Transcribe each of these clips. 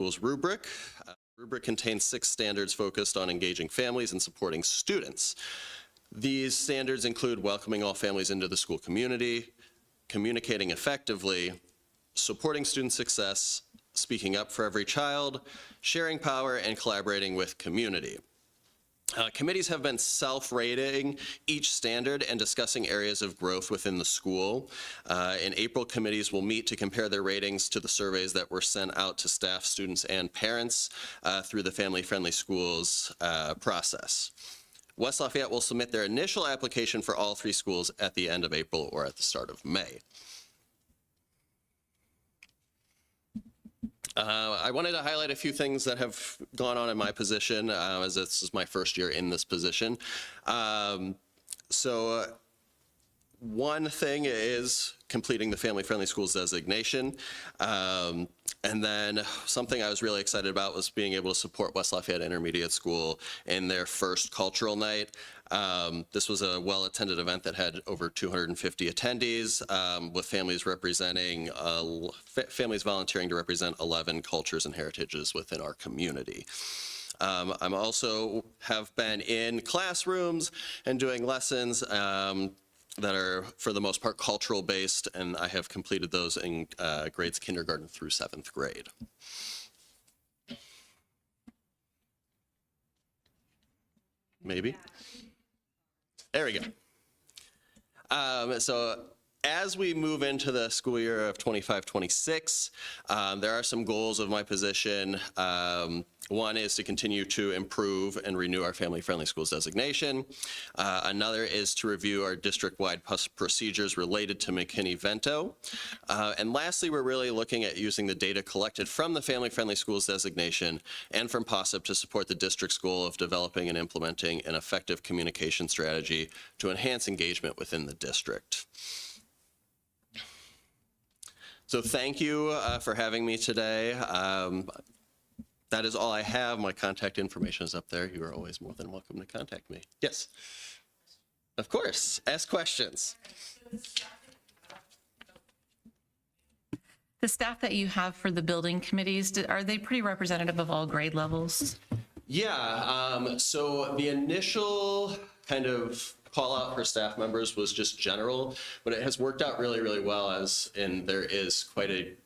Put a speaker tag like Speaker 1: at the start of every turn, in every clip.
Speaker 1: School's rubric. Rubric contains 6 standards focused on engaging families and supporting students. These standards include welcoming all families into the school community, communicating effectively, supporting student success, speaking up for every child, sharing power, and collaborating with community. Committees have been self-rating each standard and discussing areas of growth within the school. In April, committees will meet to compare their ratings to the surveys that were sent out to staff, students, and parents through the Family Friendly Schools process. West Lafayette will submit their initial application for all 3 schools at the end of April or at the start of May. I wanted to highlight a few things that have gone on in my position, as this is my first year in this position. One thing is completing the Family Friendly Schools designation. And then something I was really excited about was being able to support West Lafayette Intermediate School in their first cultural night. This was a well-attended event that had over 250 attendees, with families volunteering to represent 11 cultures and heritages within our community. I'm also have been in classrooms and doing lessons that are, for the most part, cultural based, and I have completed those in grades kindergarten through 7th grade. Maybe. There we go. So as we move into the school year of 25-26, there are some goals of my position. One is to continue to improve and renew our Family Friendly Schools designation. Another is to review our district-wide procedures related to McKinney-Vento. And lastly, we're really looking at using the data collected from the Family Friendly Schools designation and from POSSIP to support the district's goal of developing and implementing an effective communication strategy to enhance engagement within the district. So thank you for having me today. That is all I have. My contact information is up there. You are always more than welcome to contact me. Yes, of course. Ask questions.
Speaker 2: The staff that you have for the building committees, are they pretty representative of all grade levels?
Speaker 1: Yeah, so the initial kind of call out for staff members was just general, but it has worked out really, really well, there is quite a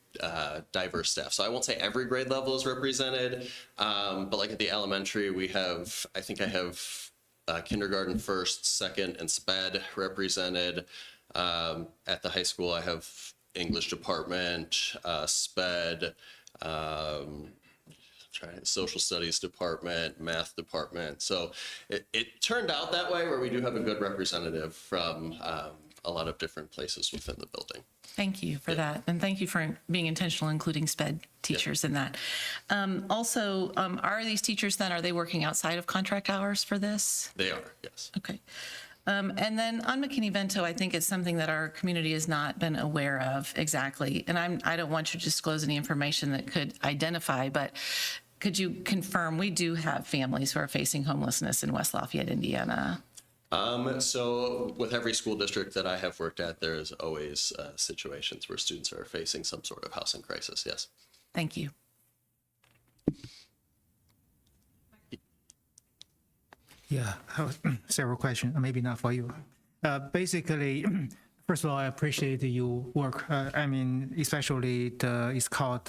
Speaker 1: diverse staff. So I won't say every grade level is represented, but like at the elementary, I think I have kindergarten, first, second, and SPED represented. At the high school, I have English department, SPED, social studies department, math department. So it turned out that way, where we do have a good representative from a lot of different places within the building.
Speaker 2: Thank you for that. And thank you for being intentional, including SPED teachers in that. Also, are these teachers then, are they working outside of contract hours for this?
Speaker 1: They are, yes.
Speaker 2: Okay. And then on McKinney-Vento, I think it's something that our community has not been aware of exactly. And I don't want you to disclose any information that could identify, but could you confirm we do have families who are facing homelessness in West Lafayette, Indiana?
Speaker 1: So with every school district that I have worked at, there is always situations where students are facing some sort of housing crisis, yes.
Speaker 2: Thank you.
Speaker 3: Yeah, several questions, maybe not for you. Basically, first of all, I appreciate your work. I mean, especially it's called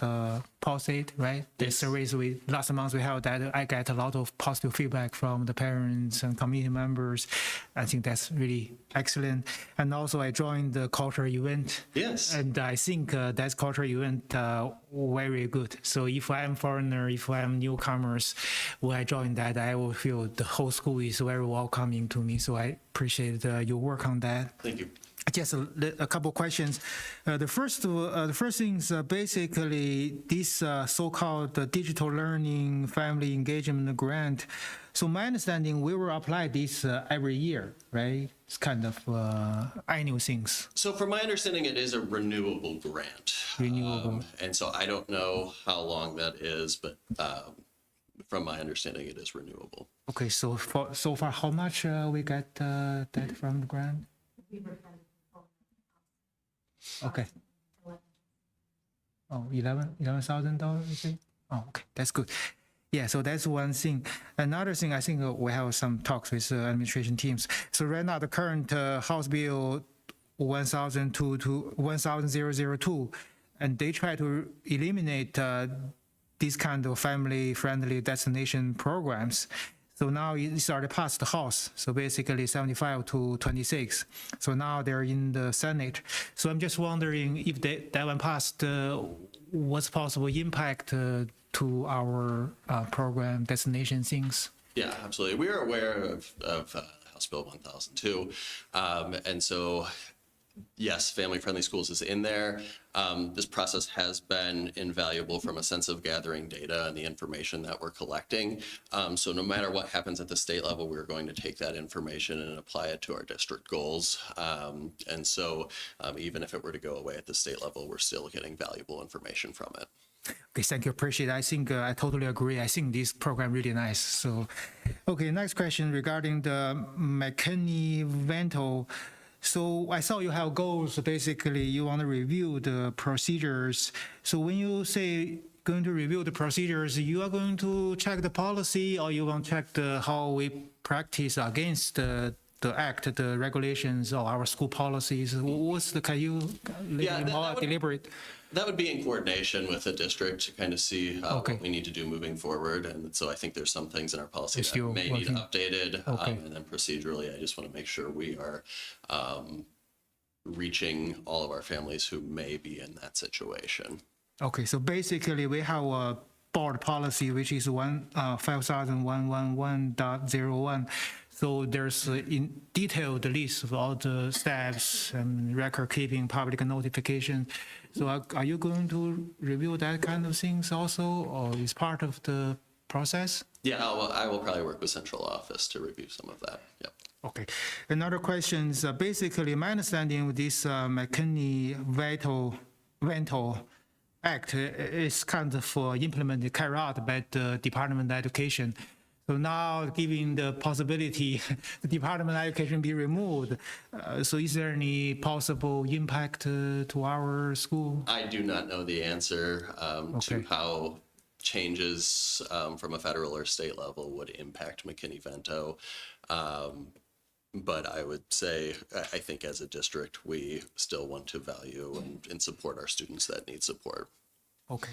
Speaker 3: POSSIP, right? The series last month we held that. I get a lot of positive feedback from the parents and community members. I think that's really excellent. And also I joined the culture event.
Speaker 1: Yes.
Speaker 3: And I think that culture event very good. So if I'm foreigner, if I'm newcomers, when I join that, I will feel the whole school is very welcoming to me. So I appreciate your work on that.
Speaker 1: Thank you.
Speaker 3: Just a couple questions. The first thing is basically this so-called digital learning family engagement grant. So my understanding, we will apply this every year, right? It's kind of annual things.
Speaker 1: So from my understanding, it is a renewable grant.
Speaker 3: Renewable.
Speaker 1: And so I don't know how long that is, but from my understanding, it is renewable.
Speaker 3: Okay, so so far, how much we get that from the grant? Okay. Oh, $11,000, you say? Oh, okay, that's good. Yeah, so that's one thing. Another thing, I think we have some talks with administration teams. So right now, the current House Bill 1002, and they try to eliminate these kind of family-friendly destination programs. So now it's already passed the House. So basically 75 to 26. So now they're in the Senate. So I'm just wondering if that one passed, what's possible impact to our program destination things?
Speaker 1: Yeah, absolutely. We are aware of House Bill 1002. And so, yes, family-friendly schools is in there. This process has been invaluable from a sense of gathering data and the information that we're collecting. So no matter what happens at the state level, we're going to take that information and apply it to our district goals. And so even if it were to go away at the state level, we're still getting valuable information from it.
Speaker 3: Okay, thank you. Appreciate it. I think I totally agree. I think this program really nice. So, okay, next question regarding the McKinney-Vento. So I saw you have goals. Basically, you want to review the procedures. So when you say going to review the procedures, you are going to check the policy, or you want to check how we practice against the act, the regulations, or our school policies? What's the? Can you more deliberate?
Speaker 1: That would be in coordination with the district to kind of see what we need to do moving forward. And so I think there's some things in our policy that may need updated. And then procedurally, I just want to make sure we are reaching all of our families who may be in that situation. Okay,
Speaker 3: so basically we have a board policy, which is 5111.01. So there's a detailed list of all the steps and record keeping, public notification. So are you going to review that kind of things also, or is part of the process?
Speaker 1: Yeah, I will probably work with central office to review some of that. Yep.
Speaker 3: Okay. Another question is basically my understanding of this McKinney-Vento Act is kind of implemented, carried out by the Department of Education. So now, given the possibility the Department of Education be removed, so is there any possible impact to our school?
Speaker 1: I do not know the answer to how changes from a federal or state level would impact McKinney-Vento. But I would say, I think as a district, we still want to value and support our students that need support.
Speaker 3: Okay.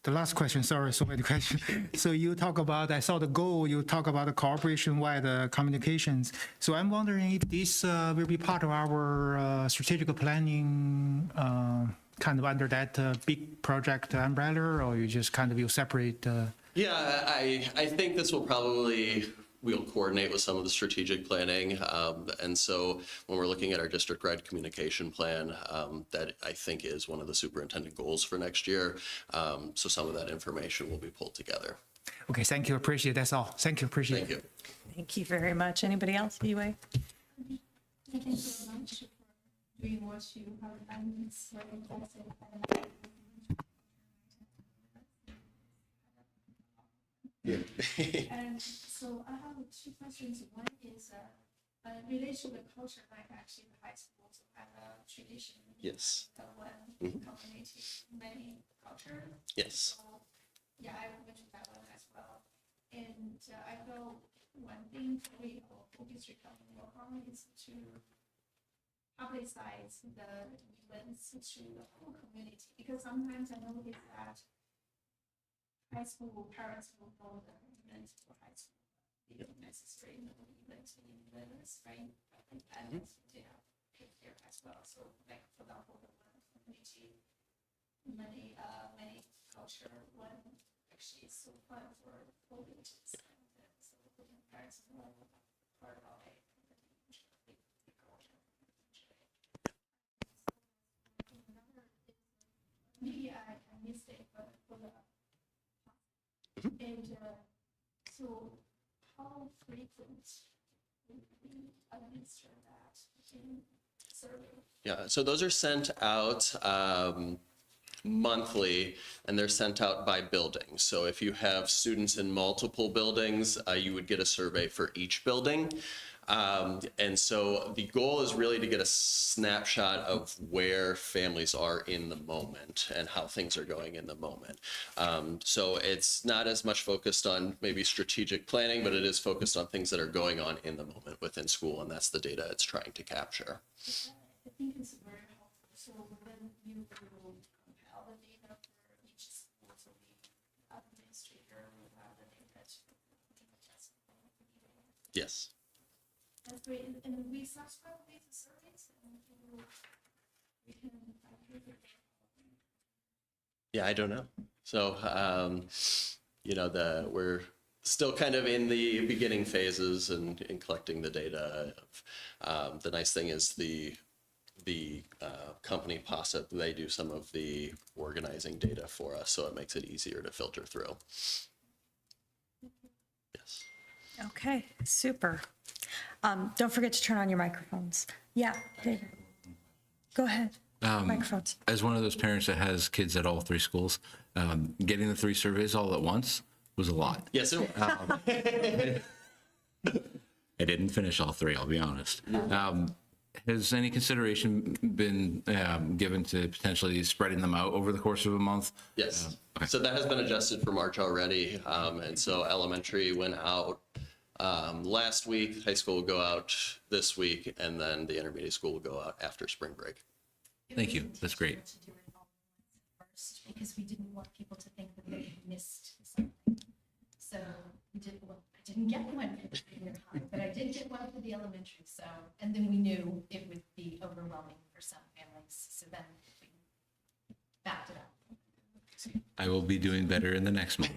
Speaker 3: The last question, sorry, so many questions. So you talk about, I saw the goal, you talk about the cooperation-wide communications. So I'm wondering if this will be part of our strategic planning kind of under that big project umbrella, or you just kind of you separate?
Speaker 1: Yeah, I think this will we'll coordinate with some of the strategic planning. And so when we're looking at our district-wide communication plan, that I think is one of the superintendent goals for next year. So some of that information will be pulled together.
Speaker 3: Okay, thank you. Appreciate it. That's all. Thank you. Appreciate
Speaker 1: it.
Speaker 3: Thank you.
Speaker 4: Thank you very much. Anybody else, UA?
Speaker 5: Thank you so much for doing what you have done. It's very impressive. And so I have two questions. One is related to the culture, like actually the high schools have a tradition.
Speaker 1: Yes.
Speaker 5: The one community, many culture.
Speaker 1: Yes.
Speaker 5: So, yeah, I mentioned that one as well. And I know one thing we district can work on is to publicize the events to the whole community, because sometimes I notice that high school parents will know the event for high school. They don't necessarily know the event in the spring, but the parents they have picked there as well. So like for example, the one community, many culture one actually is so fun for villages. And so the parents know part about it. Maybe I missed it, but for the and so how frequent would we administer that in survey?
Speaker 1: Yeah, so those are sent out monthly, and they're sent out by building. So if you have students in multiple buildings, you would get a survey for each building. And so the goal is really to get a snapshot of where families are in the moment and how things are going in the moment. So it's not as much focused on maybe strategic planning, but it is focused on things that are going on in the moment within school, and that's the data it's trying to capture.
Speaker 5: I think it's very helpful. So when you will compile the data for each school, so the administrator will have the data to test.
Speaker 1: Yes.
Speaker 5: That's great. And we subscribe with the surveys and we can.
Speaker 1: Yeah, I don't know. So, you know, we're still kind of in the beginning phases and in collecting the data. The nice thing is the company POSIP, they do some of the organizing data for us, so it makes it easier to filter through. Yes.
Speaker 4: Okay, super. Don't forget to turn on your microphones. Yeah, David. Go ahead. Microphones.
Speaker 6: As one of those parents that has kids at all 3 schools, getting the 3 surveys all at once was a lot.
Speaker 1: Yes, it was.
Speaker 6: I didn't finish all 3, I'll be honest. Has any consideration been given to potentially spreading them out over the course of a month?
Speaker 1: Yes.
Speaker 6: Okay.
Speaker 1: So that has been adjusted for March already. And so elementary went out last week, high school will go out this week, and then the intermediate school will go out after spring break.
Speaker 6: Thank you, that's great.
Speaker 7: To do it all first, because we didn't want people to think that they had missed something. So we did, well, I didn't get one for junior high, but I did get one for the elementary, so, and then we knew it would be overwhelming for some families, so then we backed it up.
Speaker 6: I will be doing better in the next month.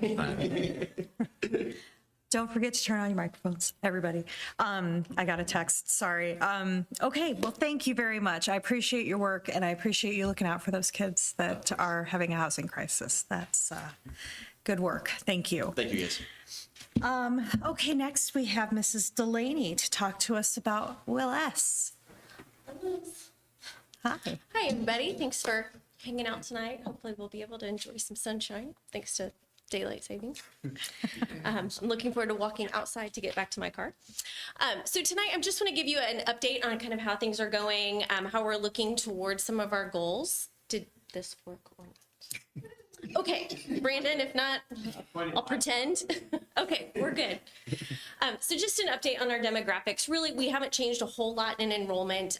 Speaker 4: Don't forget to turn on your microphones, everybody. I got a text, sorry. Okay, well, thank you very much. I appreciate your work and I appreciate you looking out for those kids that are having a housing crisis. That's good work. Thank you.
Speaker 1: Thank you, guys.
Speaker 4: Okay, next we have Mrs. Delaney to talk to us about WLS. Hi.
Speaker 8: Hi, everybody. Thanks for hanging out tonight. Hopefully we'll be able to enjoy some sunshine, thanks to daylight savings. I'm looking forward to walking outside to get back to my car. So tonight, I just want to give you an update on kind of how things are going, how we're looking towards some of our goals. Did this work or not? Okay, Brandon, if not, I'll pretend. Okay, we're good. So just an update on our demographics. Really, we haven't changed a whole lot in enrollment.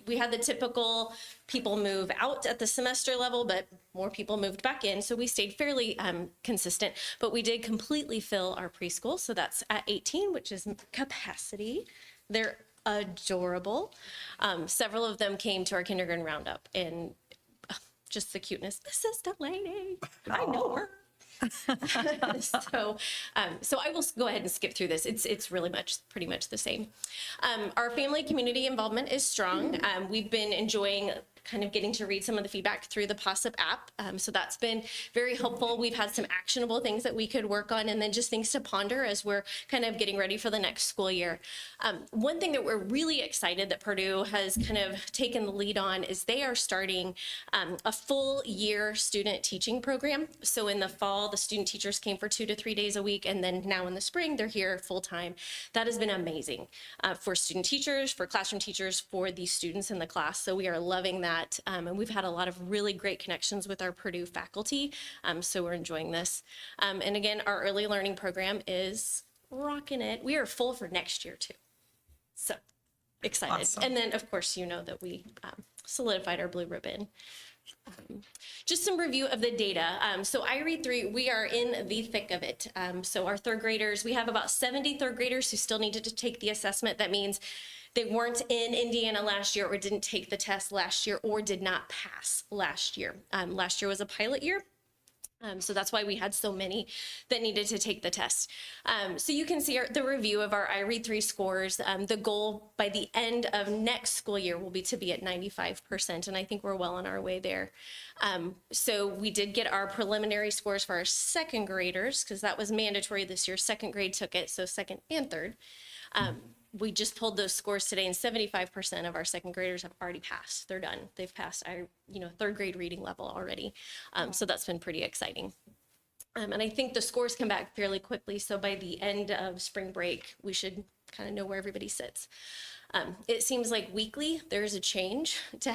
Speaker 8: We had the typical people move out at the semester level, but more people moved back in. So we stayed fairly consistent, but we did completely fill our preschool. So that's at 18, which is capacity. They're adorable. Several of them came to our kindergarten roundup, and just the cuteness. Mrs. Delaney, I know her. So I will go ahead and skip through this. It's really pretty much the same. Our family community involvement is strong. We've been enjoying kind of getting to read some of the feedback through the POSIP app. So that's been very helpful. We've had some actionable things that we could work on and then just things to ponder as we're kind of getting ready for the next school year. One thing that we're really excited that Purdue has kind of taken the lead on is they are starting a full year student teaching program. So in the fall, the student teachers came for 2 to 3 days a week, and then now in the spring, they're here full time. That has been amazing for student teachers, for classroom teachers, for the students in the class. So we are loving that. And we've had a lot of really great connections with our Purdue faculty. So we're enjoying this. And again, our early learning program is rocking it. We are full for next year too. So excited.
Speaker 4: Awesome.
Speaker 8: And then of course, you know that we solidified our blue ribbon. Just some review of the data. So I read through, we are in the thick of it. So our third graders, we have about 70 third graders who still needed to take the assessment. That means they weren't in Indiana last year or didn't take the test last year or did not pass last year. Last year was a pilot year. So that's why we had so many that needed to take the test. So you can see the review of our iRead3 scores. The goal by the end of next school year will be to be at 95%, and I think we're well on our way there. So we did get our preliminary scores for our second graders, because that was mandatory this year. Second grade took it, so second and third. We just pulled those scores today, and 75% of our second graders have already passed. They're done. They've passed our, third grade reading level already. So that's been pretty exciting. And I think the scores come back fairly quickly. So by the end of spring break, we should kind of know where everybody sits. It seems like weekly there's a change to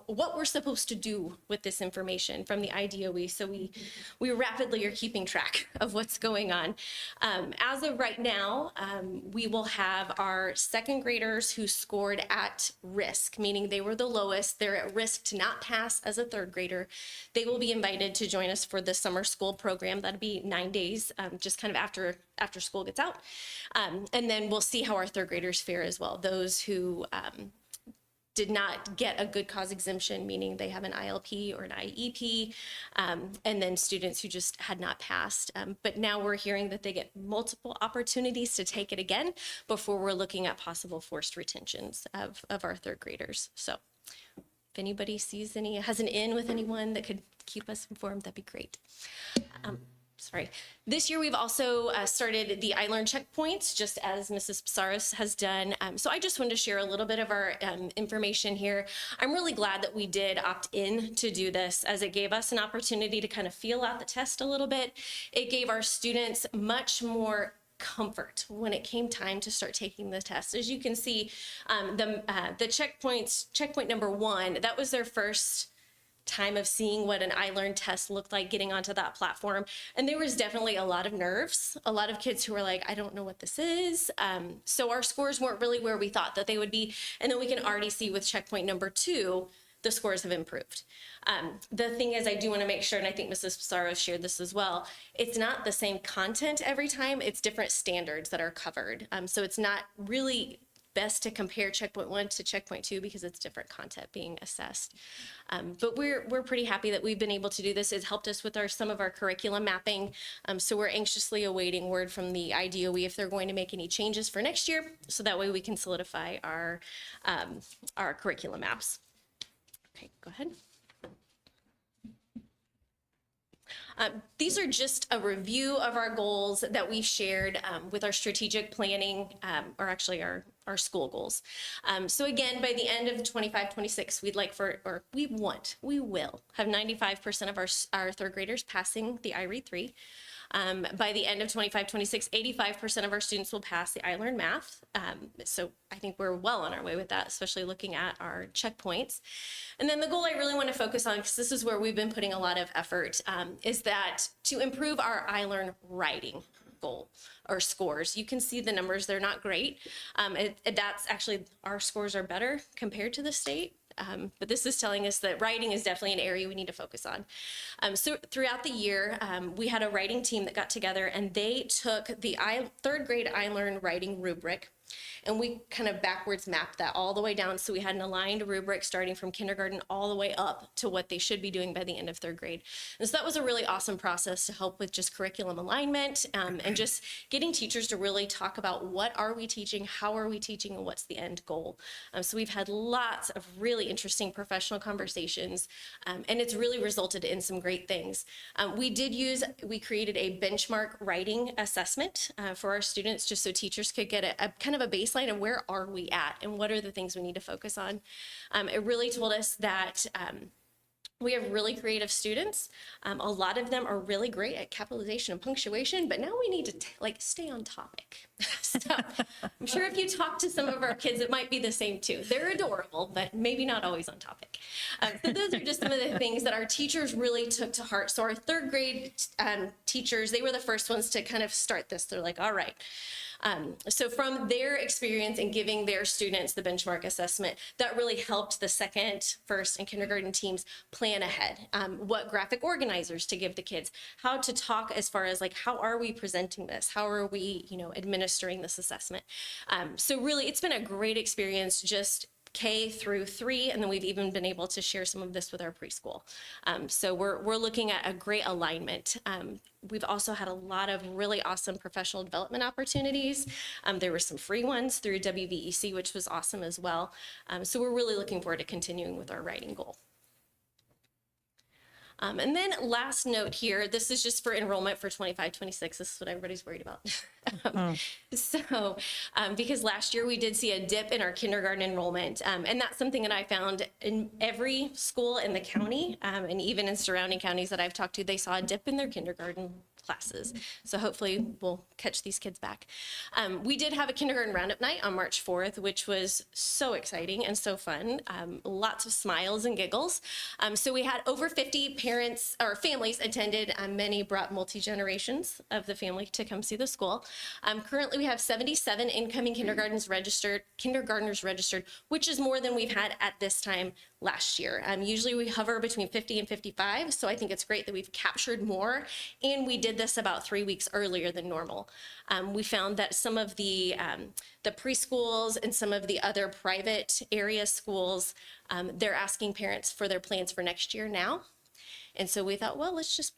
Speaker 8: what we're supposed to do with this information from the IDOE. So we rapidly are keeping track of what's going on. As of right now, we will have our second graders who scored at risk, meaning they were the lowest. They're at risk to not pass as a third grader. They will be invited to join us for the summer school program. That'll be 9 days, just kind of after school gets out. And then we'll see how our third graders fare as well. Those who did not get a good cause exemption, meaning they have an ILP or an IEP, and then students who just had not passed. But now we're hearing that they get multiple opportunities to take it again before we're looking at possible forced retentions of our third graders. So if anybody has an in with anyone that could keep us informed, that'd be great. Sorry. This year, we've also started the I Learn checkpoints, just as Mrs. Psaros has done. So I just wanted to share a little bit of our information here. I'm really glad that we did opt in to do this, as it gave us an opportunity to kind of feel out the test a little bit. It gave our students much more comfort when it came time to start taking the test. As you can see, the checkpoint number 1, that was their first time of seeing what an iLearn test looked like getting onto that platform. And there was definitely a lot of nerves, a lot of kids who were like, I don't know what this is. So our scores weren't really where we thought that they would be. And then we can already see with checkpoint number 2, the scores have improved. The thing is, I do want to make sure, and I think Mrs. Psaros shared this as well, it's not the same content every time, it's different standards that are covered. So it's not really best to compare checkpoint 1 to checkpoint 2 because it's different content being assessed. But we're pretty happy that we've been able to do this. It's helped us with some of our curriculum mapping. So we're anxiously awaiting word from the IDOE if they're going to make any changes for next year, so that way we can solidify our curriculum maps. Okay, go ahead. These are just a review of our goals that we shared with our strategic planning, or actually our school goals. So again, by the end of 25-26, we will have 95% of our third graders passing the iRead 3. By the end of 25-26, 85% of our students will pass the iLearn Math. So I think we're well on our way with that, especially looking at our checkpoints. And then the goal I really want to focus on, because this is where we've been putting a lot of effort, is that to improve our iLearn writing goal or scores. You can see the numbers, they're not great. That's actually, our scores are better compared to the state. But this is telling us that writing is definitely an area we need to focus on. So throughout the year, we had a writing team that got together and they took the third grade iLearn writing rubric, and we kind of backwards mapped that all the way down. So we had an aligned rubric starting from kindergarten all the way up to what they should be doing by the end of third grade. And so that was a really awesome process to help with just curriculum alignment and just getting teachers to really talk about what are we teaching, how are we teaching, and what's the end goal. So we've had lots of really interesting professional conversations, and it's really resulted in some great things. We created a benchmark writing assessment for our students, just so teachers could get a kind of a baseline of where are we at and what are the things we need to focus on. It really told us that we have really creative students. A lot of them are really great at capitalization and punctuation, but now we need to stay on topic. So I'm sure if you talk to some of our kids, it might be the same too. They're adorable, but maybe not always on topic. So those are just some of the things that our teachers really took to heart. So our third grade teachers, they were the first ones to kind of start this. They're like, all right. So from their experience in giving their students the benchmark assessment, that really helped the second, first, and kindergarten teams plan ahead. What graphic organizers to give the kids, how to talk as far as how are we presenting this? How are we, administering this assessment? So really, it's been a great experience, just K through 3, and then we've even been able to share some of this with our preschool. So we're looking at a great alignment. We've also had a lot of really awesome professional development opportunities. There were some free ones through WVEC, which was awesome as well. So we're really looking forward to continuing with our writing goal. And then last note here, this is just for enrollment for 25-26. This is what everybody's worried about. So because last year we did see a dip in our kindergarten enrollment, and that's something that I found in every school in the county, and even in surrounding counties that I've talked to, they saw a dip in their kindergarten classes. So hopefully we'll catch these kids back. We did have a kindergarten roundup night on March 4th, which was so exciting and so fun. Lots of smiles and giggles. So we had over 50 parents or families attended. Many brought multi-generations of the family to come see the school. Currently we have 77 incoming kindergartners registered, which is more than we've had at this time last year. Usually we hover between 50 and 55, so I think it's great that we've captured more, and we did this about 3 weeks earlier than normal. We found that some of the preschools and some of the other private area schools, they're asking parents for their plans for next year now. And so we thought, well, let's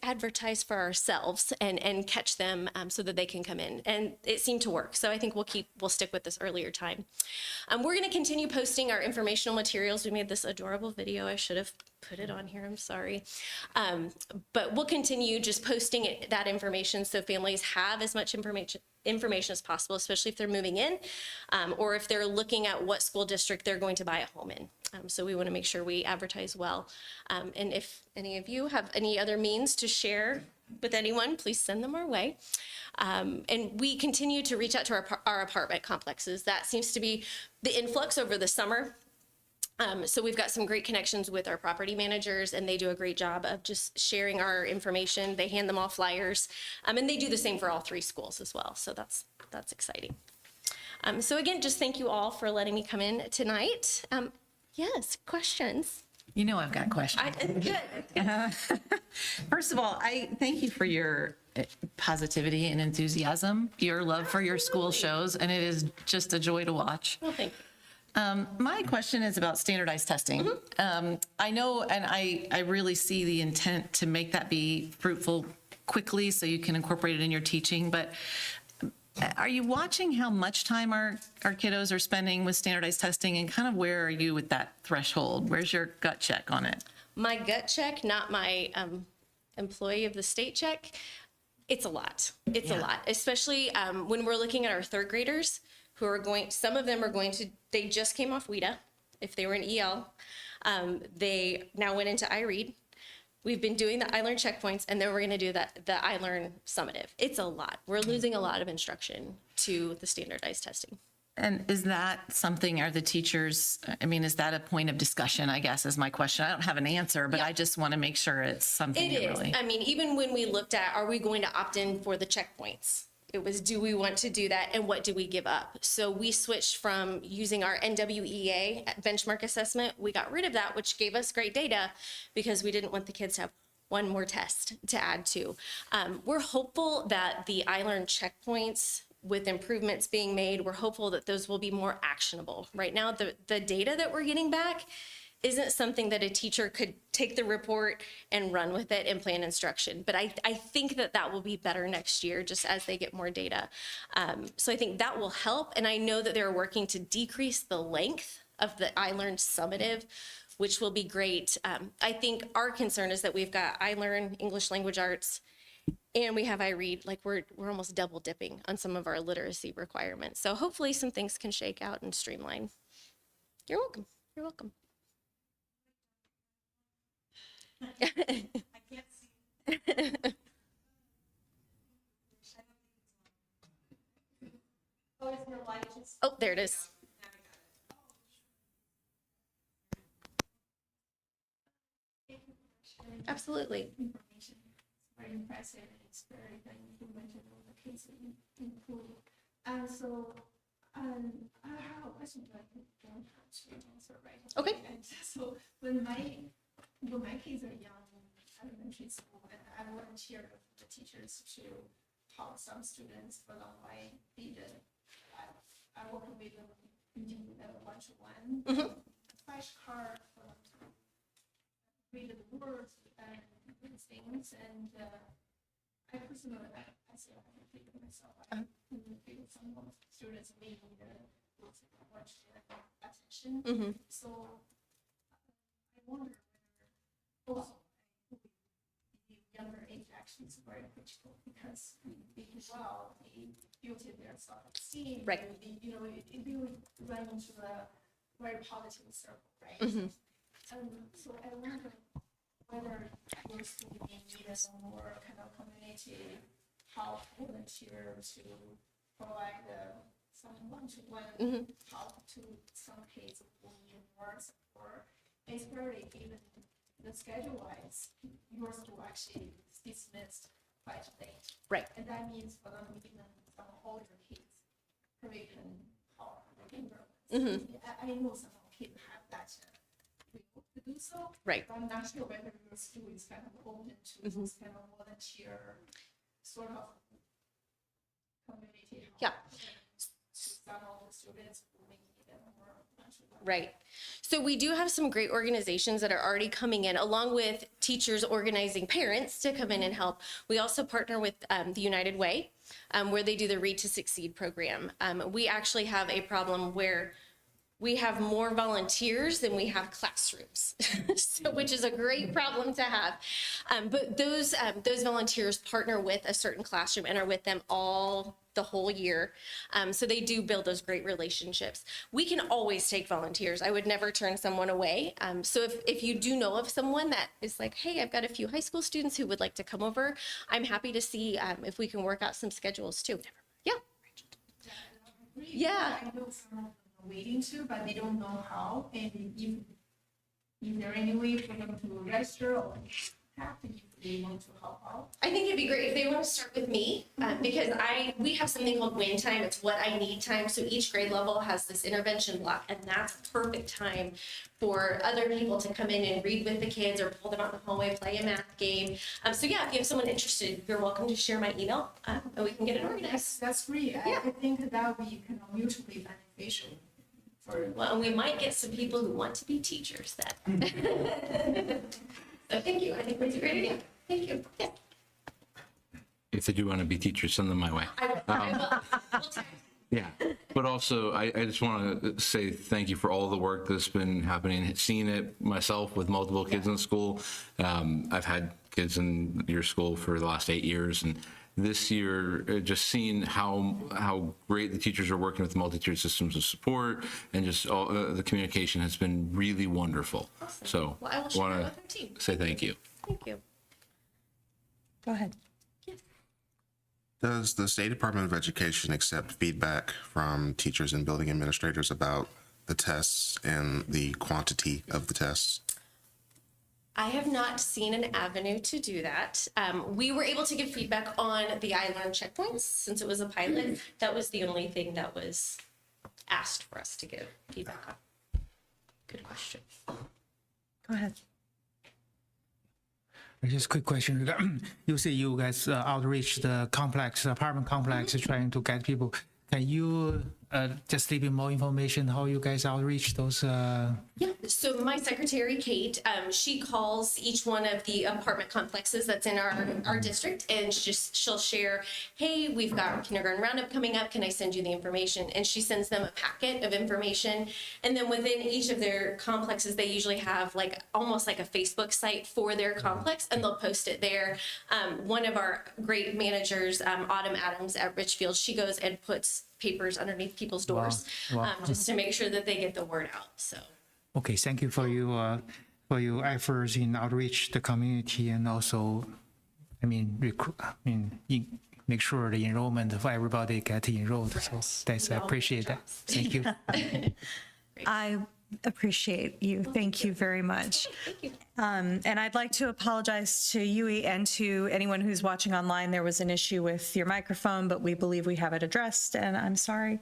Speaker 8: advertise for ourselves and catch them so that they can come in. And it seemed to work. So I think we'll stick with this earlier time. We're going to continue posting our informational materials. We made this adorable video. I should have put it on here. I'm sorry. But we'll continue just posting that information so families have as much information as possible, especially if they're moving in or if they're looking at what school district they're going to buy a home in. So we want to make sure we advertise well. And if any of you have any other means to share with anyone, please send them our way. And we continue to reach out to our apartment complexes. That seems to be the influx over the summer. So we've got some great connections with our property managers, and they do a great job of just sharing our information. They hand them all flyers, and they do the same for all 3 schools as well. So that's exciting. So again, just thank you all for letting me come in tonight. Yes, questions?
Speaker 2: You know I've got questions.
Speaker 8: Good.
Speaker 2: First of all, I thank you for your positivity and enthusiasm. Your love for your school shows, and it is just a joy to watch.
Speaker 8: Well, thank you.
Speaker 2: My question is about standardized testing. I know, and I really see the intent to make that be fruitful quickly so you can incorporate it in your teaching, but are you watching how much time our kiddos are spending with standardized testing, and kind of where are you with that threshold? Where's your gut check on it?
Speaker 8: My gut check, not my employee of the state check, it's a lot. It's a lot, especially when we're looking at our 3rd graders who are some of them are going to, they just came off WIDA if they were in EL. They now went into iRead. We've been doing the iLearn checkpoints, and then we're going to do the iLearn summative. It's a lot. We're losing a lot of instruction to the standardized testing.
Speaker 2: And is that something, are the teachers, I mean, is that a point of discussion, I guess, is my question. I don't have an answer, but I just want to make sure it's something
Speaker 8: It
Speaker 2: that
Speaker 8: is.
Speaker 2: really.
Speaker 8: I mean, even when we looked at, are we going to opt in for the checkpoints? It was, do we want to do that, and what do we give up? So we switched from using our NWEA benchmark assessment. We got rid of that, which gave us great data because we didn't want the kids to have one more test to add to. We're hopeful that the iLearn checkpoints, with improvements being made, we're hopeful that those will be more actionable. Right now, the data that we're getting back isn't something that a teacher could take the report and run with it and plan instruction. But I think that will be better next year, just as they get more data. So I think that will help. And I know that they're working to decrease the length of the iLearn summative, which will be great. I think our concern is that we've got iLearn, English Language Arts, and we have iRead. Like we're almost double dipping on some of our literacy requirements. So hopefully some things can shake out and streamline. You're welcome. You're welcome.
Speaker 5: I can't see. Oh, is your light just?
Speaker 8: Oh, there it is. Absolutely.
Speaker 5: Information. It's very impressive, and it's very informative on the case included. And so, I have a question, but I don't have to answer right away.
Speaker 8: Okay.
Speaker 5: And so, when my kids are young in elementary school, and I volunteer with the teachers to talk some students for them, I work with them in one-to-one, flashcard for them to read the words and these things, and I personally, I say I can figure myself. I can figure some of the students maybe will take much attention. So I wonder whether also the younger age actually is very critical, because they build their self-esteem.
Speaker 8: Right.
Speaker 5: It will run into a very positive circle, right? So I wonder whether your school may need a more kind of community help volunteer to provide some one-to-one help to some kids who need more support. Especially given the schedule-wise, your school actually dismissed quite late.
Speaker 8: Right.
Speaker 5: And that means for them, even some older kids, probably can help the younger ones. I know some kids have that will to do so.
Speaker 8: Right.
Speaker 5: But I'm not sure whether your school is kind of open to this kind of volunteer sort of community help.
Speaker 8: Yeah.
Speaker 5: To some of the students who may need it more.
Speaker 8: Right. So we do have some great organizations that are already coming in, along with teachers organizing parents to come in and help. We also partner with the United Way, where they do the Read to Succeed program. We actually have a problem where we have more volunteers than we have classrooms, so, which is a great problem to have. But those volunteers partner with a certain classroom and are with them all the whole year. So they do build those great relationships. We can always take volunteers. I would never turn someone away. So if you do know of someone that is like, hey, I've got a few high school students who would like to come over, I'm happy to see if we can work out some schedules too. Yeah. Yeah.
Speaker 5: I know some of them are waiting to, but they don't know how. And is there any way for them to register or happen if they want to help out?
Speaker 8: I think it'd be great if they want to start with me, because we have something called win time. It's what I need time. So each grade level has this intervention block, and that's perfect time for other people to come in and read with the kids or pull them out in the hallway, play a math game. So yeah, if you have someone interested, you're welcome to share my email, and we can get it organized.
Speaker 5: That's great. I think that would be kind of mutually beneficial.
Speaker 8: Well, and we might get some people who want to be teachers then. So thank you. I think that's a great idea. Thank you. Yeah.
Speaker 6: If they do want to be teachers, send them my way.
Speaker 8: I will. We'll tag.
Speaker 6: Yeah, but also I just want to say thank you for all the work that's been happening. Seeing it myself with multiple kids in school. I've had kids in your school for the last 8 years, and this year just seeing how great the teachers are working with multi-tiered systems of support, and just all the communication has been really wonderful.
Speaker 8: Awesome.
Speaker 6: So
Speaker 8: Well, I will share
Speaker 6: want
Speaker 8: that with our team.
Speaker 6: to say thank you.
Speaker 8: Thank you.
Speaker 4: Go ahead.
Speaker 9: Does the State Department of Education accept feedback from teachers and building administrators about the tests and the quantity of the tests?
Speaker 8: I have not seen an avenue to do that. We were able to give feedback on the iLearn checkpoints since it was a pilot. That was the only thing that was asked for us to give feedback on. Good question.
Speaker 4: Go ahead.
Speaker 3: Just a quick question. You say you guys outreach the complex, apartment complex, trying to get people. Can you just leave me more information how you guys outreach those?
Speaker 8: Yeah, so my secretary, Kate, she calls each one of the apartment complexes that's in our district, and she'll share, hey, we've got kindergarten roundup coming up, can I send you the information? And she sends them a packet of information, and then within each of their complexes, they usually have almost like a Facebook site for their complex, and they'll post it there. One of our great managers, Autumn Adams at Richfield, she goes and puts papers underneath people's doors,
Speaker 3: Wow.
Speaker 8: just to make sure that they get the word out. So.
Speaker 3: Okay, thank you for your efforts in outreach the community, and also, make sure the enrollment for everybody get enrolled. So I appreciate that. Thank you.
Speaker 4: I appreciate you. Thank you very much.
Speaker 8: Thank you.
Speaker 4: And I'd like to apologize to Yui and to anyone who's watching online. There was an issue with your microphone, but we believe we have it addressed, and I'm sorry.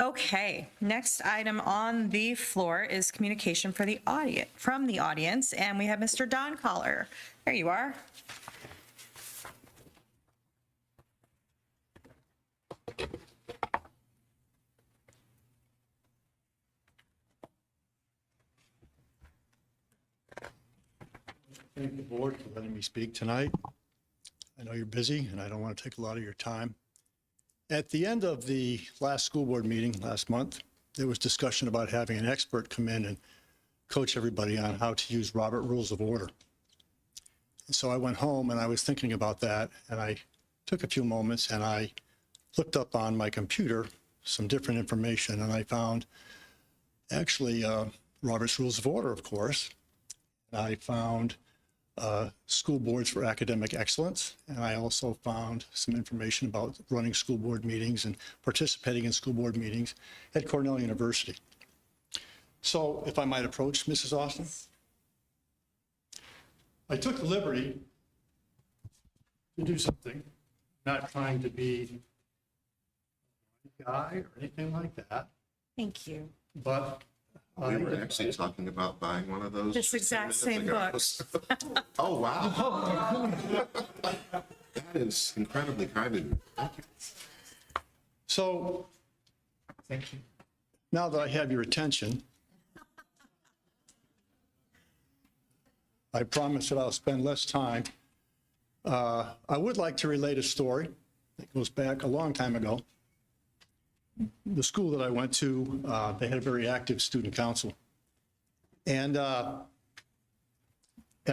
Speaker 4: Okay, next item on the floor is communication from the audience, and we have Mr. Don Collar. There you are.
Speaker 10: Thank the board for letting me speak tonight. I know you're busy, and I don't want to take a lot of your time. At the end of the last school board meeting last month, there was discussion about having an expert come in and coach everybody on how to use Robert Rules of Order. And so I went home and I was thinking about that, and I took a few moments and I looked up on my computer some different information, and I found actually Robert's Rules of Order, of course. I found school boards for academic excellence, and I also found some information about running school board meetings and participating in school board meetings at Cornell University. So if I might approach Mrs. Austin. I took the liberty to do something, not trying to be a guy or anything like that,
Speaker 4: Thank you.
Speaker 10: but
Speaker 9: We were actually talking about buying one of those.
Speaker 4: This
Speaker 9: just a
Speaker 4: exact
Speaker 9: minute
Speaker 4: same
Speaker 9: ago. Oh, wow. That is incredibly kind of you. Thank you.
Speaker 10: So,
Speaker 3: Thank you.
Speaker 10: now that I have your attention, I promise that I'll spend less time. I would like to relate a story that goes back a long time ago. The school that I went to, they had a very active student council. And at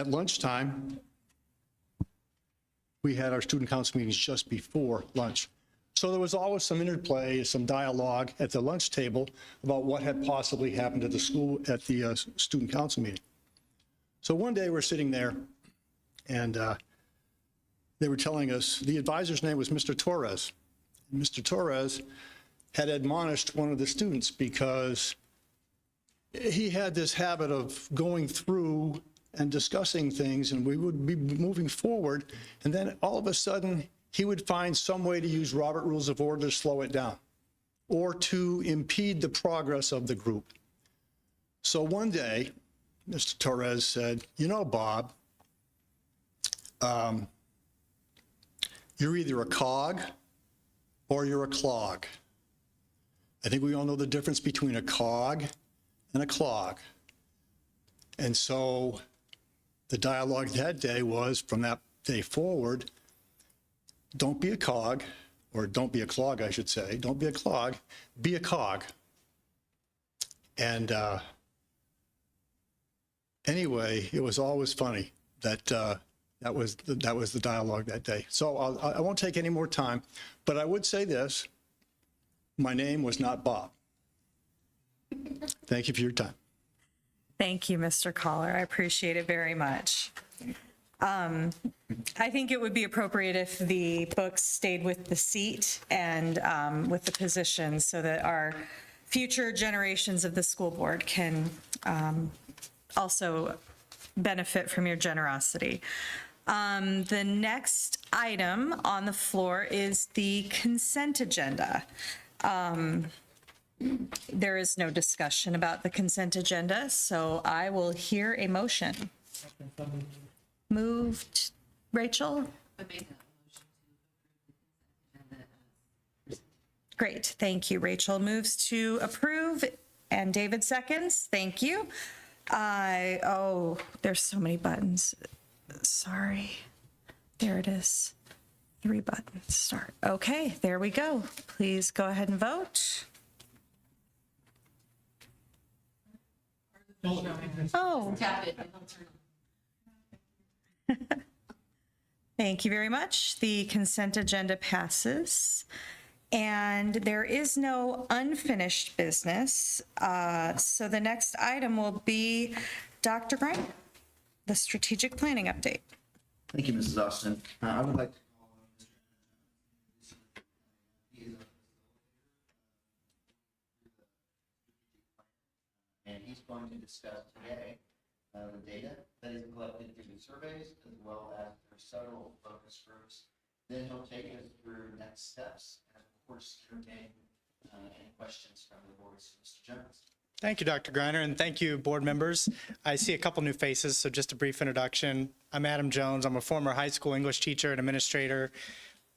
Speaker 10: lunchtime, we had our student council meetings just before lunch. So there was always some interplay, some dialogue at the lunch table about what had possibly happened at the school at the student council meeting. So one day we're sitting there and they were telling us, the advisor's name was Mr. Torres. Mr. Torres had admonished one of the students because he had this habit of going through and discussing things, and we would be moving forward, and then all of a sudden he would find some way to use Robert Rules of Order to slow it down or to impede the progress of the group. So one day, Mr. Torres said, you know, Bob, you're either a cog or you're a clog. I think we all know the difference between a cog and a clog. And so the dialogue that day was, from that day forward, don't be a cog, or don't be a clog, I should say. Don't be a clog, be a cog. And anyway, it was always funny that that was the dialogue that day. So I won't take any more time, but I would say this. My name was not Bob. Thank you for your time.
Speaker 4: Thank you, Mr. Collar. I appreciate it very much. I think it would be appropriate if the books stayed with the seat and with the position so that our future generations of the school board can also benefit from your generosity. The next item on the floor is the consent agenda. There is no discussion about the consent agenda, so I will hear a motion. Moved, Rachel? Great, thank you. Rachel moves to approve, and David seconds. Thank you. Oh, there's so many buttons. Sorry. There it is. 3 buttons. Start. Okay, there we go. Please go ahead and vote. Oh. Thank you very much. The consent agenda passes. And there is no unfinished business. So the next item will be Dr. Griner, the strategic planning update.
Speaker 11: Thank you, Mrs. Austin. I would like to call on Mr. He is and he's going to discuss today the data that is collected through the surveys, as well as their several focus groups. Then he'll take us through next steps, and of course, entertain any questions from the board. Mr. Jones.
Speaker 12: Thank you, Dr. Griner, and thank you, board members. I see a couple new faces, so just a brief introduction. I'm Adam Jones. I'm a former high school English teacher and administrator.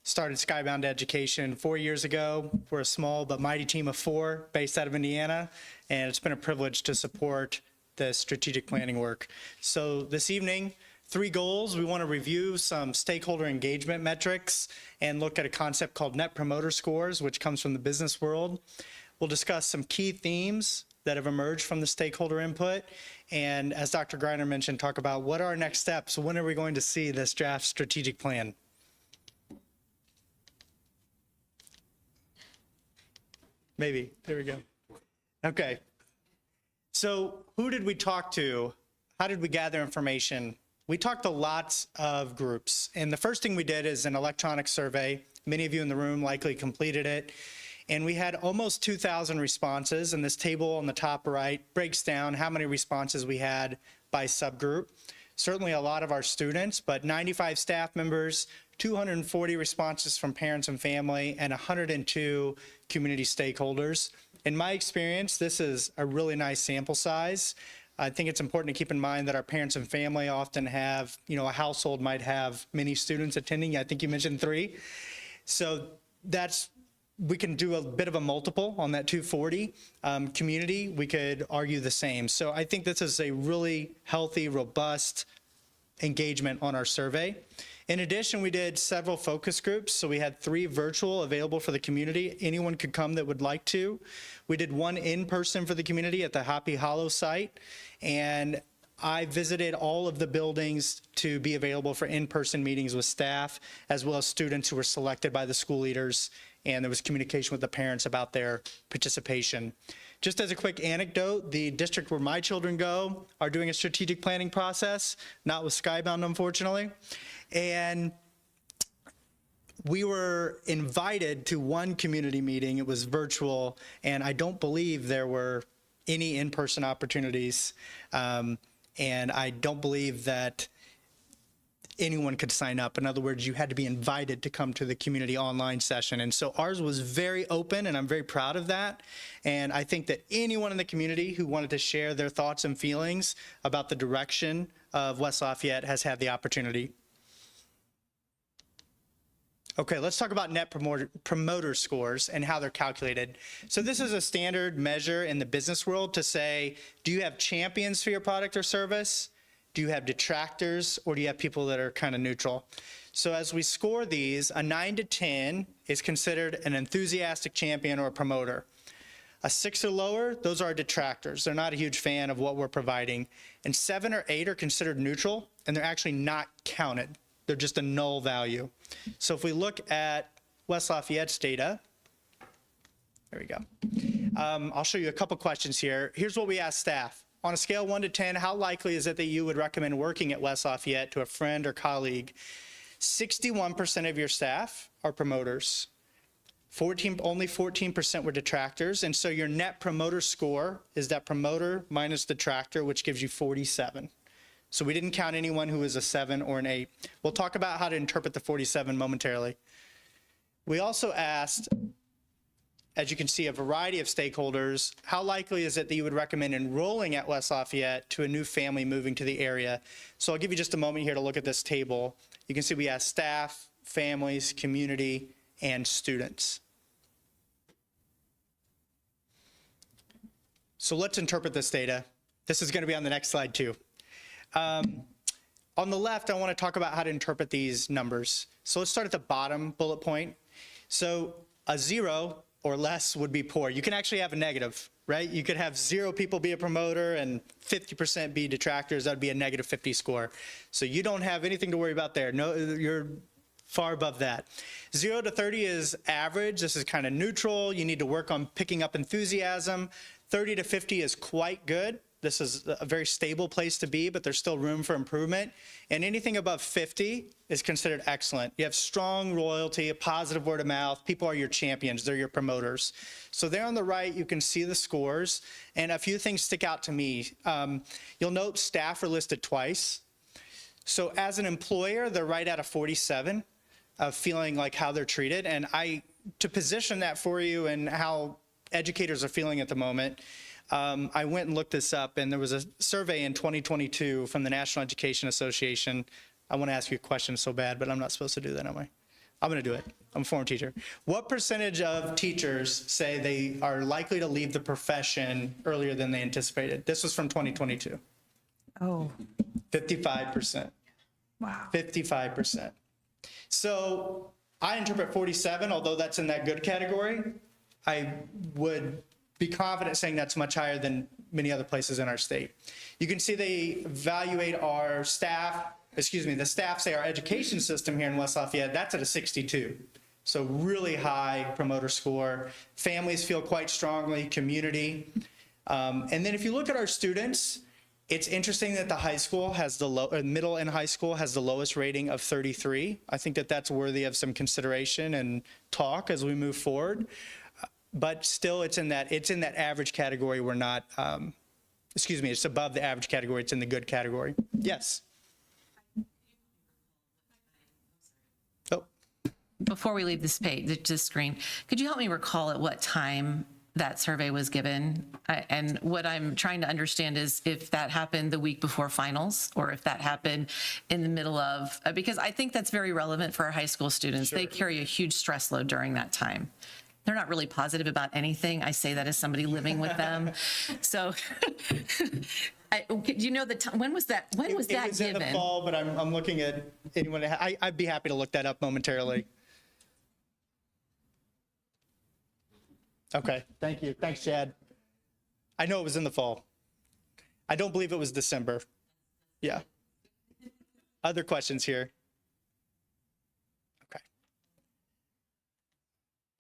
Speaker 12: Started Skybound Education 4 years ago. We're a small but mighty team of 4 based out of Indiana, and it's been a privilege to support the strategic planning work. So this evening, 3 goals. We want to review some stakeholder engagement metrics and look at a concept called Net Promoter Scores, which comes from the business world. We'll discuss some key themes that have emerged from the stakeholder input. And as Dr. Griner mentioned, talk about what are our next steps. When are we going to see this draft strategic plan? Maybe. There we go. Okay. So who did we talk to? How did we gather information? We talked to lots of groups. And the first thing we did is an electronic survey. Many of you in the room likely completed it. And we had almost 2,000 responses. And this table on the top right breaks down how many responses we had by subgroup. Certainly a lot of our students, but 95 staff members, 240 responses from parents and family, and 102 community stakeholders. In my experience, this is a really nice sample size. I think it's important to keep in mind that our parents and family often have, a household might have many students attending. I think you mentioned 3. So we can do a bit of a multiple on that 240. Community, we could argue the same. So I think this is a really healthy, robust engagement on our survey. In addition, we did several focus groups. So we had 3 virtual available for the community. Anyone could come that would like to. We did 1 in-person for the community at the Hoppy Hollow site. And I visited all of the buildings to be available for in-person meetings with staff, as well as students who were selected by the school leaders. And there was communication with the parents about their participation. Just as a quick anecdote, the district where my children go are doing a strategic planning process, not with Skybound, unfortunately. And we were invited to one community meeting. It was virtual, and I don't believe there were any in-person opportunities. And I don't believe that anyone could sign up. In other words, you had to be invited to come to the community online session. And so ours was very open, and I'm very proud of that. And I think that anyone in the community who wanted to share their thoughts and feelings about the direction of West Lafayette has had the opportunity. Okay, let's talk about net promoter scores and how they're calculated. So this is a standard measure in the business world to say, do you have champions for your product or service? Do you have detractors, or do you have people that are kind of neutral? So as we score these, a 9 to 10 is considered an enthusiastic champion or a promoter. A 6 or lower, those are detractors. They're not a huge fan of what we're providing. And 7 or 8 are considered neutral, and they're actually not counted. They're just a null value. So if we look at West Lafayette's data, there we go. I'll show you a couple questions here. Here's what we asked staff. On a scale of 1 to 10, how likely is it that you would recommend working at West Lafayette to a friend or colleague? 61% of your staff are promoters. Only 14% were detractors. And so your net promoter score is that promoter minus detractor, which gives you 47. So we didn't count anyone who was a 7 or an 8. We'll talk about how to interpret the 47 momentarily. We also asked, as you can see, a variety of stakeholders, how likely is it that you would recommend enrolling at West Lafayette to a new family moving to the area? So I'll give you just a moment here to look at this table. You can see we asked staff, families, community, and students. So let's interpret this data. This is going to be on the next slide too. On the left, I want to talk about how to interpret these numbers. So let's start at the bottom bullet point. So a 0 or less would be poor. You can actually have a negative, right? You could have 0 people be a promoter and 50% be detractors. That would be a negative 50 score. So you don't have anything to worry about there. No, you're far above that. 0 to 30 is average. This is kind of neutral. You need to work on picking up enthusiasm. 30 to 50 is quite good. This is a very stable place to be, but there's still room for improvement. And anything above 50 is considered excellent. You have strong loyalty, a positive word of mouth. People are your champions. They're your promoters. So there on the right, you can see the scores. And a few things stick out to me. You'll note staff are listed twice. So as an employer, they're right at a 47 of feeling like how they're treated. And to position that for you and how educators are feeling at the moment, I went and looked this up, and there was a survey in 2022 from the National Education Association. I want to ask you a question so bad, but I'm not supposed to do that, am I? I'm going to do it. I'm a former teacher. What percentage of teachers say they are likely to leave the profession earlier than they anticipated? This was from 2022.
Speaker 4: Oh,
Speaker 12: 55%.
Speaker 4: wow.
Speaker 12: 55%. So I interpret 47, although that's in that good category. I would be confident saying that's much higher than many other places in our state. You can see they evaluate our staff, the staff say our education system here in West Lafayette, that's at a 62. So really high promoter score. Families feel quite strongly, community. And then if you look at our students, It's interesting that the high school has the middle and high school has the lowest rating of 33. I think that that's worthy of some consideration and talk as we move forward. But still, it's in that average category. We're not, excuse me, it's above the average category. It's in the good category. Yes. Oh,
Speaker 2: Before we leave this page, this screen, could you help me recall at what time that survey was given? And what I'm trying to understand is if that happened the week before finals or if that happened in the middle of, because I think that's very relevant for our high school students. They carry a huge stress load during that time. They're not really positive about anything. I say that as somebody living with them. So, you know, when was that? When was that
Speaker 12: it was
Speaker 2: given?
Speaker 12: in the fall, but I'm looking at anyone. I'd be happy to look that up momentarily. Okay, thank you. Thanks, Chad. I know it was in the fall. I don't believe it was December. Yeah. Other questions here? Okay.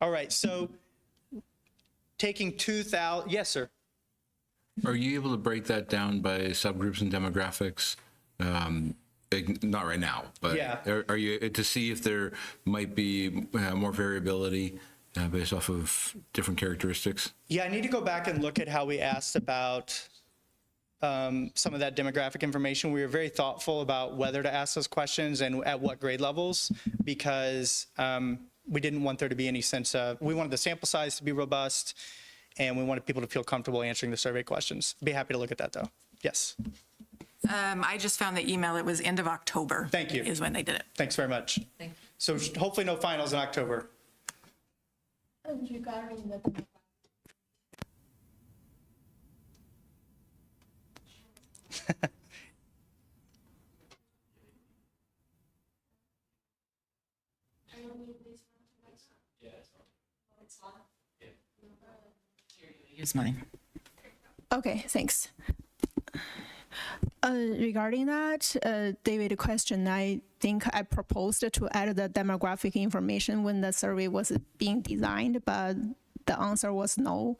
Speaker 12: All right, so taking 2,000, yes, sir.
Speaker 6: Are you able to break that down by subgroups and demographics? Not right now, but
Speaker 12: Yeah.
Speaker 6: are you to see if there might be more variability based off of different characteristics?
Speaker 12: Yeah, I need to go back and look at how we asked about some of that demographic information. We were very thoughtful about whether to ask those questions and at what grade levels, because we didn't want there to be any sense of, we wanted the sample size to be robust, and we wanted people to feel comfortable answering the survey questions. Be happy to look at that, though. Yes.
Speaker 13: I just found the email. It was end of October.
Speaker 12: Thank you.
Speaker 13: Is when they did it.
Speaker 12: Thanks very much. So hopefully no finals in October.
Speaker 5: And regarding the
Speaker 2: Use mine.
Speaker 14: Okay, thanks. Regarding that, David, question, I think I proposed to add the demographic information when the survey was being designed, but the answer was no,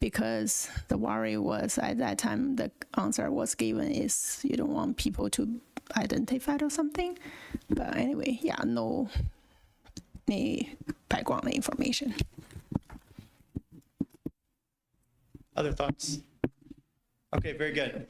Speaker 14: because the worry was at that time the answer was given is you don't want people to identify or something. But anyway, yeah, no background information.
Speaker 12: Other thoughts? Okay, very good.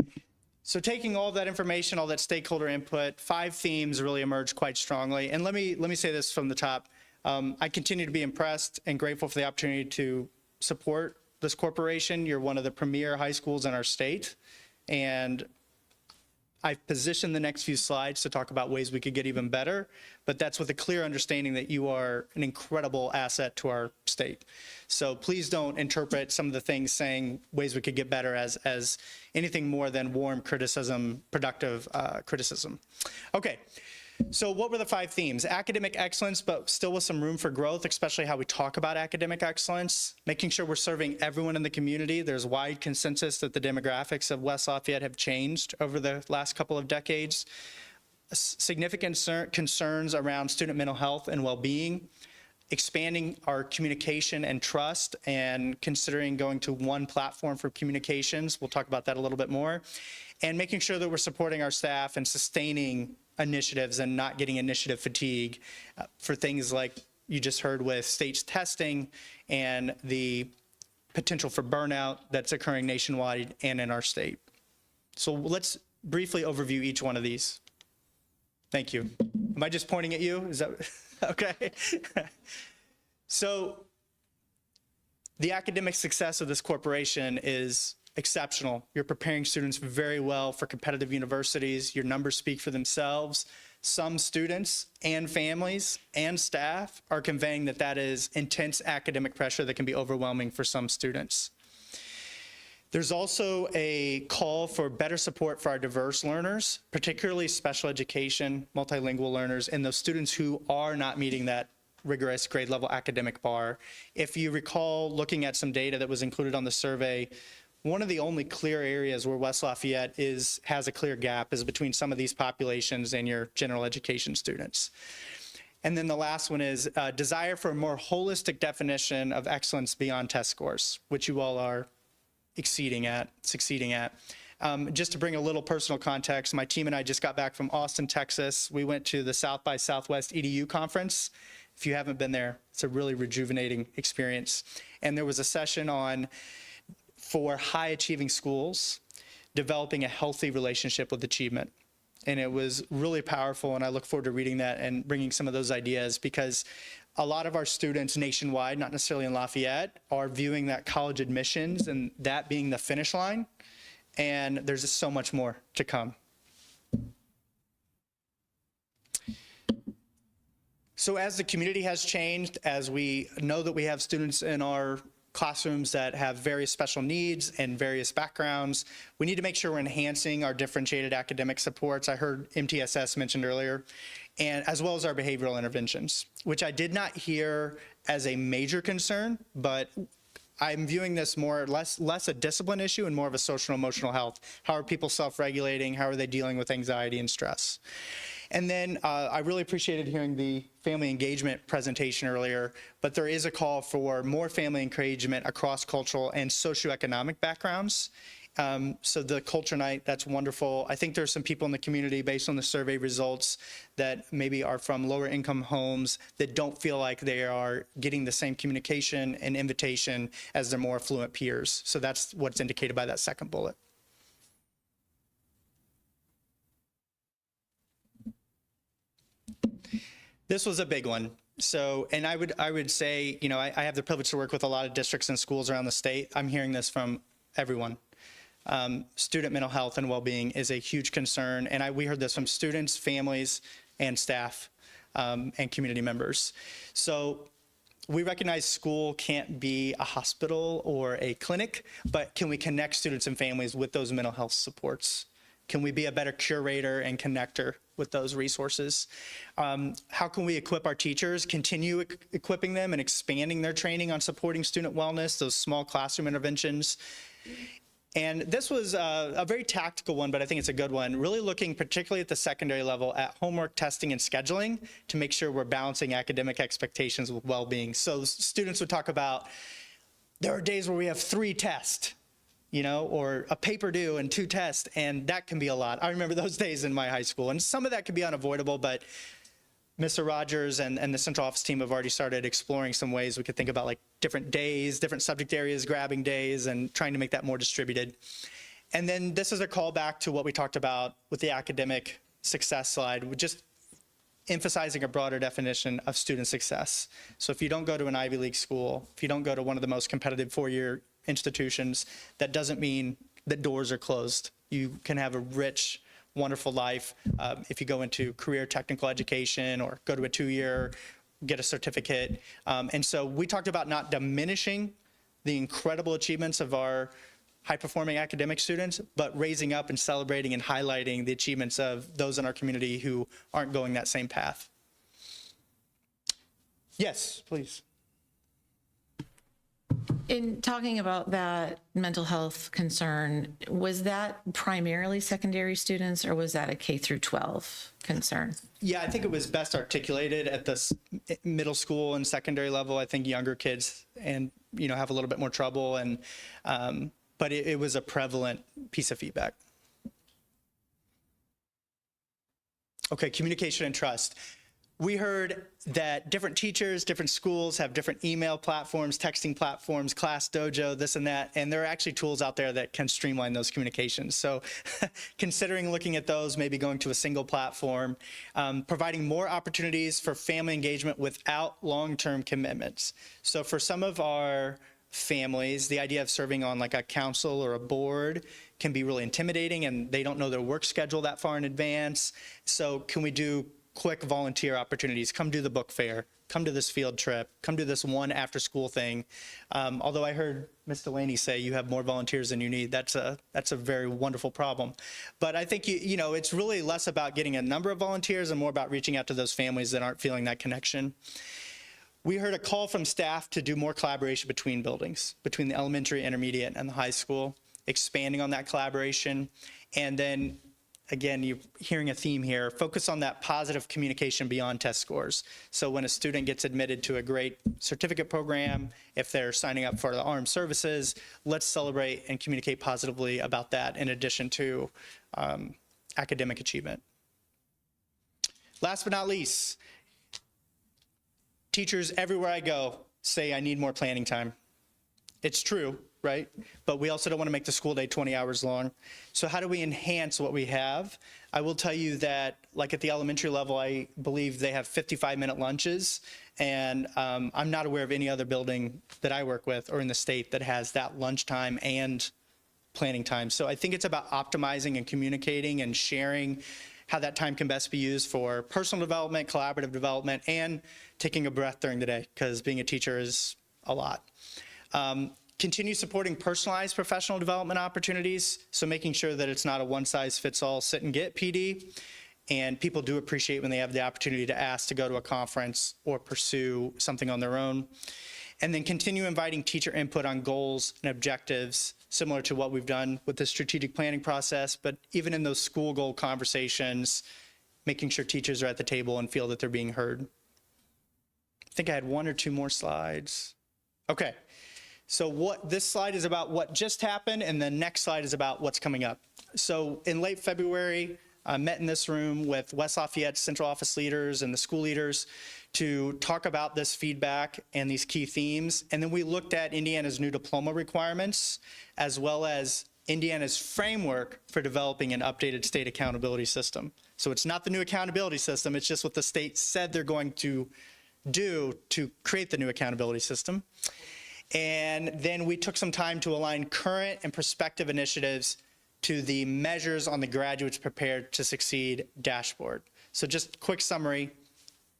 Speaker 12: So taking all of that information, all that stakeholder input, 5 themes really emerged quite strongly. And let me say this from the top. I continue to be impressed and grateful for the opportunity to support this corporation. You're one of the premier high schools in our state. And I've positioned the next few slides to talk about ways we could get even better, but that's with a clear understanding that you are an incredible asset to our state. So please don't interpret some of the things saying ways we could get better as anything more than warm criticism, productive criticism. Okay. So what were the 5 themes? Academic excellence, but still with some room for growth, especially how we talk about academic excellence. Making sure we're serving everyone in the community. There's wide consensus that the demographics of West Lafayette have changed over the last couple of decades. Significant concerns around student mental health and well-being. Expanding our communication and trust and considering going to one platform for communications. We'll talk about that a little bit more. And making sure that we're supporting our staff and sustaining initiatives and not getting initiative fatigue for things like you just heard with states testing and the potential for burnout that's occurring nationwide and in our state. So let's briefly overview each one of these. Thank you. Am I just pointing at you? Is that okay? So the academic success of this corporation is exceptional. You're preparing students very well for competitive universities. Your numbers speak for themselves. Some students and families and staff are conveying that that is intense academic pressure that can be overwhelming for some students. There's also a call for better support for our diverse learners, particularly special education, multilingual learners, and those students who are not meeting that rigorous grade level academic bar. If you recall looking at some data that was included on the survey, one of the only clear areas where West Lafayette has a clear gap is between some of these populations and your general education students. And then the last one is desire for a more holistic definition of excellence beyond test scores, which you all are succeeding at. Just to bring a little personal context, my team and I just got back from Austin, Texas. We went to the South by Southwest EDU conference. If you haven't been there, it's a really rejuvenating experience. And there was a session on, for high achieving schools, developing a healthy relationship with achievement. And it was really powerful, and I look forward to reading that and bringing some of those ideas, because a lot of our students nationwide, not necessarily in Lafayette, are viewing that college admissions and that being the finish line, and there's just so much more to come. So as the community has changed, as we know that we have students in our classrooms that have various special needs and various backgrounds, we need to make sure we're enhancing our differentiated academic supports. I heard MTSS mentioned earlier, and as well as our behavioral interventions, which I did not hear as a major concern, but I'm viewing this less a discipline issue and more of a social and emotional health. How are people self-regulating? How are they dealing with anxiety and stress? And then I really appreciated hearing the family engagement presentation earlier, but there is a call for more family engagement across cultural and socioeconomic backgrounds. So the culture night, that's wonderful. I think there's some people in the community, based on the survey results, that maybe are from lower income homes that don't feel like they are getting the same communication and invitation as their more affluent peers. So that's what's indicated by that second bullet. This was a big one. So, and I would say, you know, I have the privilege to work with a lot of districts and schools around the state. I'm hearing this from everyone. Student mental health and well-being is a huge concern, and we heard this from students, families, and staff, and community members. So we recognize school can't be a hospital or a clinic, but can we connect students and families with those mental health supports? Can we be a better curator and connector with those resources? How can we equip our teachers, continue equipping them and expanding their training on supporting student wellness, those small classroom interventions? And this was a very tactical one, but I think it's a good one. Really looking particularly at the secondary level at homework testing and scheduling to make sure we're balancing academic expectations with well-being. So students would talk about, there are days where we have 3 tests, you know, or a paper due and 2 tests, and that can be a lot. I remember those days in my high school, and some of that can be unavoidable, but Mr. Rogers and the central office team have already started exploring some ways we could think about, like different days, different subject areas, grabbing days, and trying to make that more distributed. And then this is a callback to what we talked about with the academic success slide, just emphasizing a broader definition of student success. So if you don't go to an Ivy League school, if you don't go to one of the most competitive 4-year institutions, that doesn't mean that doors are closed. You can have a rich, wonderful life if you go into career technical education or go to a 2-year, get a certificate. And so we talked about not diminishing the incredible achievements of our high-performing academic students, but raising up and celebrating and highlighting the achievements of those in our community who aren't going that same path. Yes, please.
Speaker 2: In talking about that mental health concern, was that primarily secondary students or was that a K through 12 concern?
Speaker 12: Yeah, I think it was best articulated at the middle school and secondary level. I think younger kids and, you know, have a little bit more trouble, and but it was a prevalent piece of feedback. Okay, communication and trust. We heard that different teachers, different schools have different email platforms, texting platforms, Class Dojo, this and that, and there are actually tools out there that can streamline those communications. So considering looking at those, maybe going to a single platform, providing more opportunities for family engagement without long-term commitments. So for some of our families, the idea of serving on like a council or a board can be really intimidating, and they don't know their work schedule that far in advance. So can we do quick volunteer opportunities? Come do the book fair, come to this field trip, come do this one after school thing. Although I heard Ms. Delaney say you have more volunteers than you need. That's a very wonderful problem. But I think, you know, it's really less about getting a number of volunteers and more about reaching out to those families that aren't feeling that connection. We heard a call from staff to do more collaboration between buildings, between the elementary, intermediate, and the high school, expanding on that collaboration. And then again, you're hearing a theme here, focus on that positive communication beyond test scores. So when a student gets admitted to a great certificate program, if they're signing up for the armed services, let's celebrate and communicate positively about that in addition to academic achievement. Last but not least, teachers everywhere I go say I need more planning time. It's true, right? But we also don't want to make the school day 20 hours long. So how do we enhance what we have? I will tell you that, like at the elementary level, I believe they have 55-minute lunches. And I'm not aware of any other building that I work with or in the state that has that lunchtime and planning time. So I think it's about optimizing and communicating and sharing how that time can best be used for personal development, collaborative development, and taking a breath during the day, because being a teacher is a lot. Continue supporting personalized professional development opportunities, so making sure that it's not a one-size-fits-all sit-and-get PD, and people do appreciate when they have the opportunity to ask to go to a conference or pursue something on their own. And then continue inviting teacher input on goals and objectives, similar to what we've done with the strategic planning process, but even in those school goal conversations, making sure teachers are at the table and feel that they're being heard. I think I had one or two more slides. Okay. So this slide is about what just happened, and the next slide is about what's coming up. So in late February, I met in this room with West Lafayette central office leaders and the school leaders to talk about this feedback and these key themes. And then we looked at Indiana's new diploma requirements, as well as Indiana's framework for developing an updated state accountability system. So it's not the new accountability system, it's just what the state said they're going to do to create the new accountability system. And then we took some time to align current and prospective initiatives to the measures on the Graduates Prepared to Succeed dashboard. So just quick summary: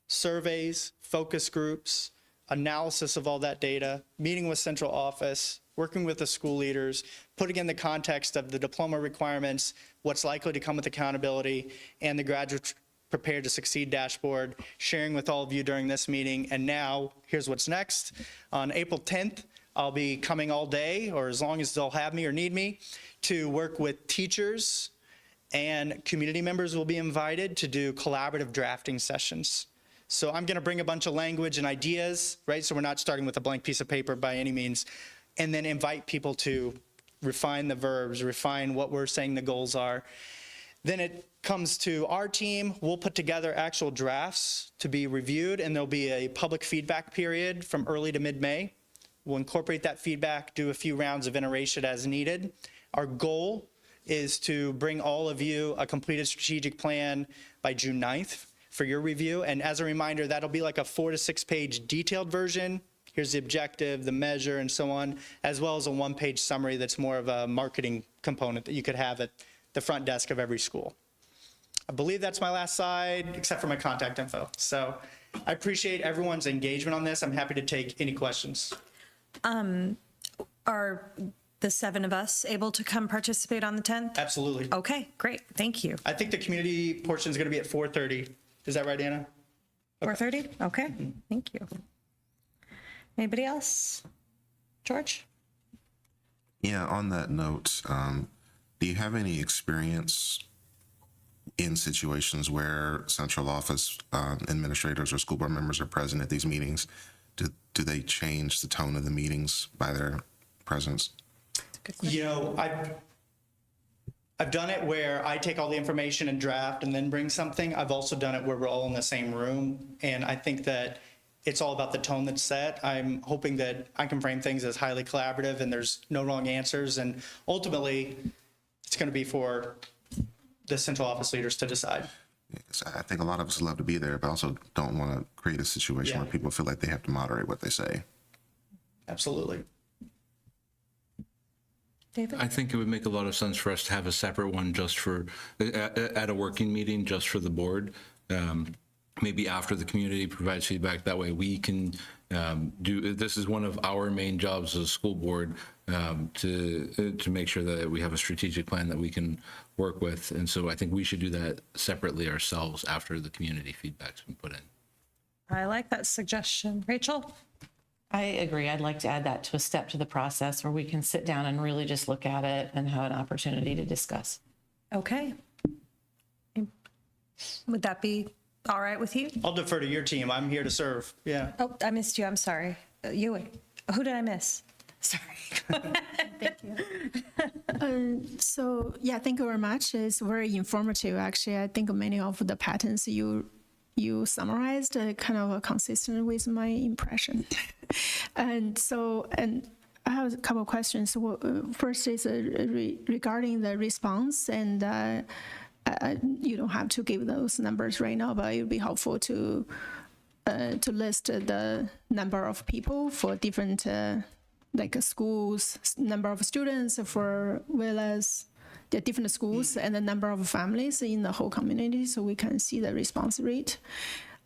Speaker 12: surveys, focus groups, analysis of all that data, meeting with central office, working with the school leaders, putting in the context of the diploma requirements, what's likely to come with accountability, and the Graduates Prepared to Succeed dashboard, sharing with all of you during this meeting. And now, here's what's next. On April 10th, I'll be coming all day, or as long as they'll have me or need me, to work with teachers, and community members will be invited to do collaborative drafting sessions. So I'm going to bring a bunch of language and ideas, right? So we're not starting with a blank piece of paper by any means, and then invite people to refine the verbs, refine what we're saying the goals are. Then it comes to our team. We'll put together actual drafts to be reviewed, and there'll be a public feedback period from early to mid-May. We'll incorporate that feedback, do a few rounds of iteration as needed. Our goal is to bring all of you a completed strategic plan by June 9th for your review. And as a reminder, that'll be like a 4 to 6 page detailed version. Here's the objective, the measure, and so on, as well as a 1-page summary that's more of a marketing component that you could have at the front desk of every school. I believe that's my last slide, except for my contact info. So I appreciate everyone's engagement on this. I'm happy to take any questions.
Speaker 4: Are the 7 of us able to come participate on the 10th?
Speaker 12: Absolutely.
Speaker 4: Okay, great. Thank you.
Speaker 12: I think the community portion is going to be at 4:30. Is that right, Anna?
Speaker 4: 4:30? Okay, thank you. Anybody else? George?
Speaker 9: Yeah, on that note, do you have any experience in situations where central office administrators or school board members are present at these meetings? Do they change the tone of the meetings by their presence?
Speaker 12: You know, I've done it where I take all the information and draft and then bring something. I've also done it where we're all in the same room. And I think that it's all about the tone that's set. I'm hoping that I can frame things as highly collaborative and there's no wrong answers. And ultimately, it's going to be for the central office leaders to decide.
Speaker 9: Yes, I think a lot of us love to be there, but also don't want to create a situation where people feel like they have to moderate what they say.
Speaker 12: Absolutely.
Speaker 4: David?
Speaker 6: I think it would make a lot of sense for us to have a separate one just for, at a working meeting, just for the board. Maybe after the community provides feedback, that way we can this is one of our main jobs as a school board, to make sure that we have a strategic plan that we can work with. And so I think we should do that separately ourselves after the community feedback's been put in.
Speaker 4: I like that suggestion. Rachel?
Speaker 2: I agree. I'd like to add that to a step to the process where we can sit down and really just look at it and have an opportunity to discuss.
Speaker 4: Okay. Would that be all right with you?
Speaker 12: I'll defer to your team. I'm here to serve. Yeah.
Speaker 4: Oh, I missed you. I'm sorry. You. Who did I miss? Sorry.
Speaker 14: So yeah, thank you very much. It's very informative. Actually, I think many of the patterns you summarized are kind of consistent with my impression. and I have a couple of questions. So, first is regarding the response, and you don't have to give those numbers right now, but it would be helpful to list the number of people for different like schools, number of students for whereas the different schools, and the number of families in the whole community, so we can see the response rate.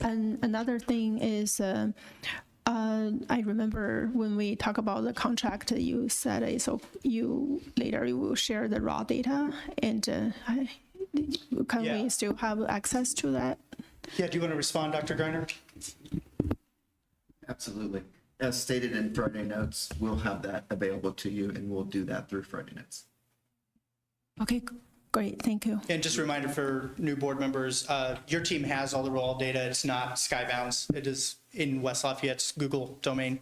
Speaker 14: And another thing is, I remember when we talk about the contract, you said so you will share the raw data, and can we still have access to that?
Speaker 12: Yeah, do you want to respond, Dr. Greiner?
Speaker 11: Absolutely. As stated in Friday notes, we'll have that available to you, and we'll do that through Friday notes.
Speaker 14: Okay, great, thank you.
Speaker 12: And just a reminder for new board members, your team has all the raw data. It's not Skybound's. It is in West Lafayette's Google domain.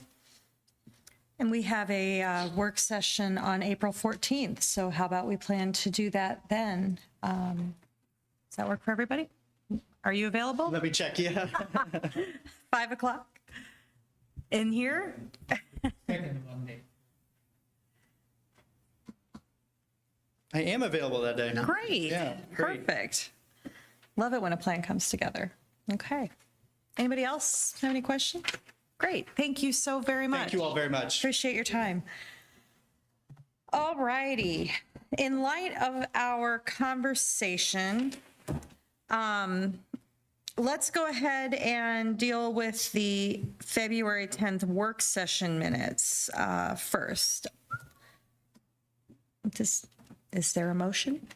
Speaker 4: And we have a work session on April 14th. So how about we plan to do that then? Does that work for everybody? Are you available?
Speaker 12: Let me check, yeah.
Speaker 4: 5 o'clock? In here?
Speaker 3: Second Monday.
Speaker 12: I am available that day.
Speaker 4: Great.
Speaker 12: Yeah, great.
Speaker 4: Perfect. Love it when a plan comes together. Okay. Anybody else have any questions? Great. Thank you so very much.
Speaker 12: Thank you all very much.
Speaker 4: Appreciate your time. All righty. In light of our conversation, let's go ahead and deal with the February 10th work session minutes first. Is there a motion?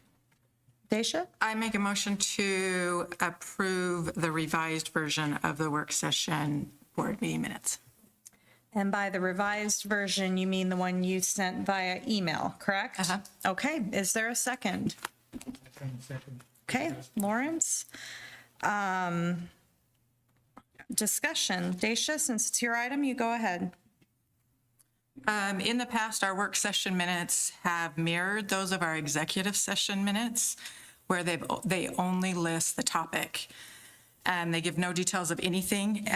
Speaker 4: Daisha?
Speaker 13: I make a motion to approve the revised version of the work session board meeting minutes.
Speaker 4: And by the revised version, you mean the one you sent via email, correct?
Speaker 13: Uh-huh.
Speaker 4: Okay, is there a second? Okay, Lawrence. Discussion. Daisha, since it's your item, you go ahead.
Speaker 13: In the past, our work session minutes have mirrored those of our executive session minutes, where they only list the topic. They give no details of anything,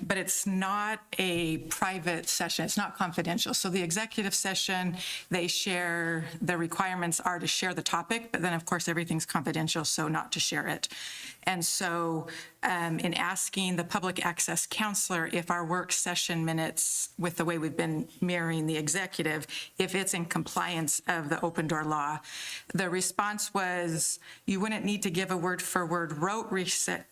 Speaker 13: but it's not a private session. It's not confidential. So the executive session, they share, the requirements are to share the topic, but then of course everything's confidential, so not to share it. And so in asking the public access counselor if our work session minutes, with the way we've been mirroring the executive, if it's in compliance of the open door law, the response was, you wouldn't need to give a word for word rote recitation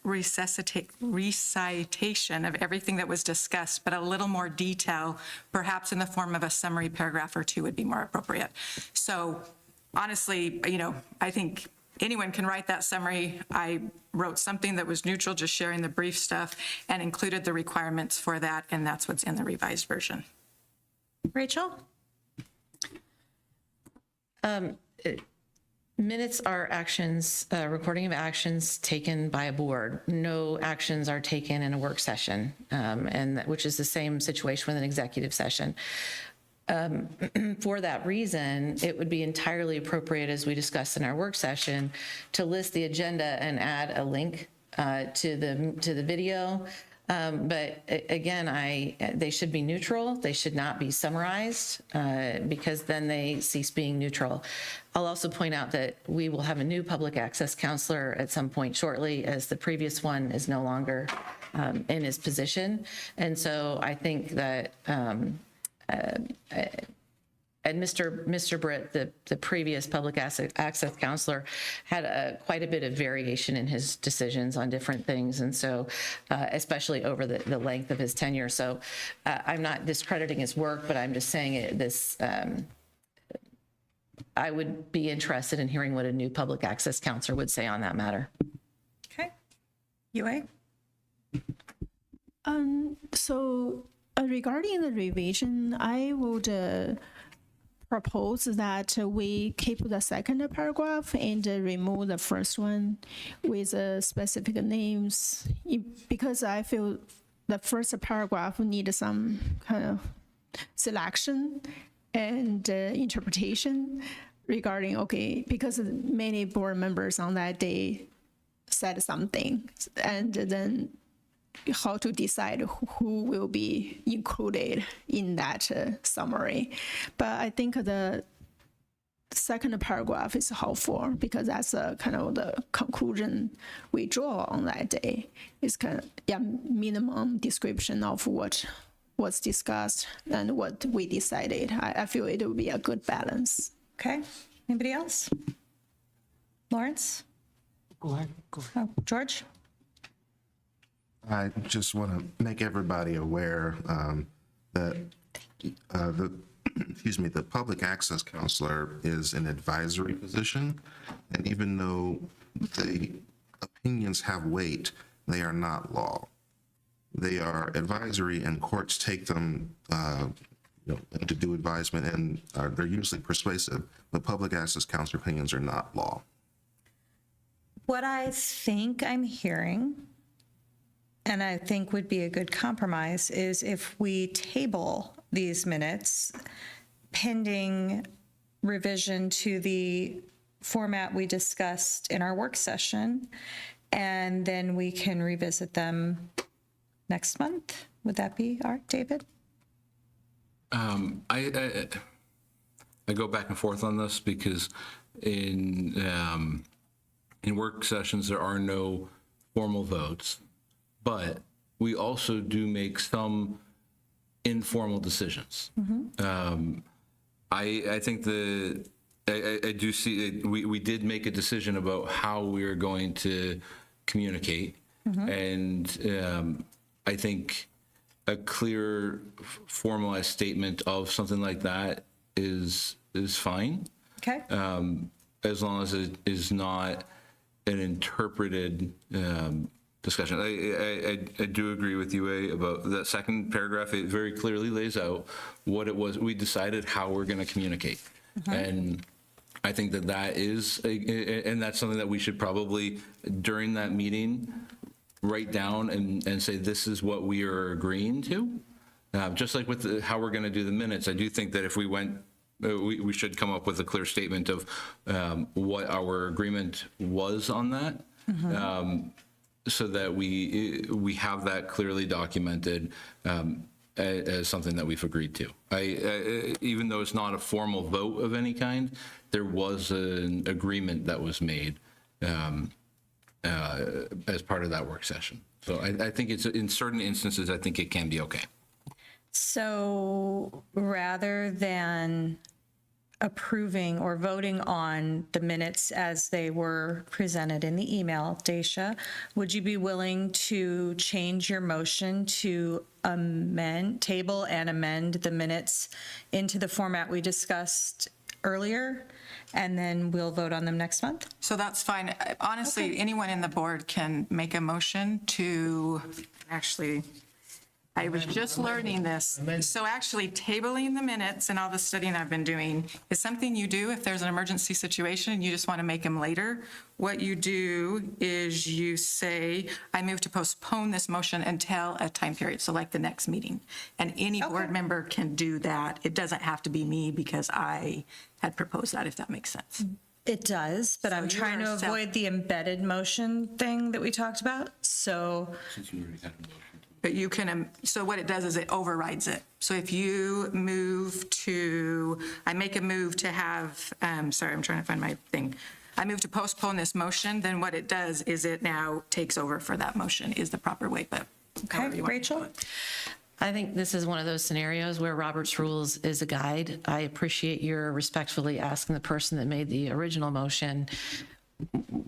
Speaker 13: of everything that was discussed, but a little more detail, perhaps in the form of a summary paragraph or two, would be more appropriate. So honestly, I think anyone can write that summary. I wrote something that was neutral, just sharing the brief stuff, and included the requirements for that, and that's what's in the revised version.
Speaker 4: Rachel?
Speaker 2: Minutes are actions, recording of actions taken by a board. No actions are taken in a work session, which is the same situation with an executive session. For that reason, it would be entirely appropriate, as we discussed in our work session, to list the agenda and add a link to the video. But again, they should be neutral. They should not be summarized because then they cease being neutral. I'll also point out that we will have a new public access counselor at some point shortly, as the previous one is no longer in his position. And so I think that and Mr. Britt, the previous public access counselor, had quite a bit of variation in his decisions on different things, and so especially over the length of his tenure. So I'm not discrediting his work, but I'm just saying I would be interested in hearing what a new public access counselor would say on that matter.
Speaker 4: Okay. Yue?
Speaker 14: So regarding the revision, I would propose that we keep the second paragraph and remove the first one with specific names, because I feel the first paragraph need some kind of selection and interpretation regarding, okay, because many board members on that day said something, and then how to decide who will be included in that summary. But I think the second paragraph is helpful because that's kind of the conclusion we draw on that day. It's kind of minimum description of what was discussed and what we decided. I feel it will be a good balance.
Speaker 4: Okay, anybody else? Lawrence?
Speaker 3: Go ahead.
Speaker 4: Oh, George?
Speaker 9: I just want to make everybody aware that the public access counselor is an advisory position, and even though the opinions have weight, they are not law. They are advisory, and courts take them to do advisement, and they're usually persuasive, but public access counselor opinions are not law.
Speaker 4: What I think I'm hearing, and I think would be a good compromise, is if we table these minutes pending revision to the format we discussed in our work session, and then we can revisit them next month. Would that be all right, David?
Speaker 6: I go back and forth on this because in work sessions, there are no formal votes, but we also do make some informal decisions. I think I do see we did make a decision about how we are going to communicate, and I think a clear formalized statement of something like that is fine.
Speaker 4: Okay.
Speaker 6: As long as it is not an interpreted discussion. I do agree with you, about that second paragraph. It very clearly lays out what it was. We decided how we're going to communicate. And I think that is, and that's something that we should probably, during that meeting, write down and say, this is what we are agreeing to. Just like with how we're going to do the minutes, I do think that if we went, we should come up with a clear statement of what our agreement was on that, so that we have that clearly documented as something that we've agreed to. Even though it's not a formal vote of any kind, there was an agreement that was made as part of that work session. So I think it's, in certain instances, I think it can be okay.
Speaker 4: So rather than approving or voting on the minutes as they were presented in the email, Daisha, would you be willing to change your motion to table and amend the minutes into the format we discussed earlier, and then we'll vote on them next month?
Speaker 13: So that's fine. Honestly, anyone in the board can make a motion to actually, I was just learning this. So actually tabling the minutes and all the studying I've been doing is something you do if there's an emergency situation and you just want to make them later. What you do is you say, I move to postpone this motion until a time period, so like the next meeting. And any board member can do that. It doesn't have to be me because I had proposed that, if that makes sense.
Speaker 4: It does, but I'm trying to avoid the embedded motion thing that we talked about. So
Speaker 6: Since you already had a motion.
Speaker 13: But you can, so what it does is it overrides it. So if you move to, I make a move to have, sorry, I'm trying to find my thing. I move to postpone this motion, then what it does is it now takes over for that motion is the proper way, but.
Speaker 4: Okay, Rachel?
Speaker 2: I think this is one of those scenarios where Robert's Rules is a guide. I appreciate your respectfully asking the person that made the original motion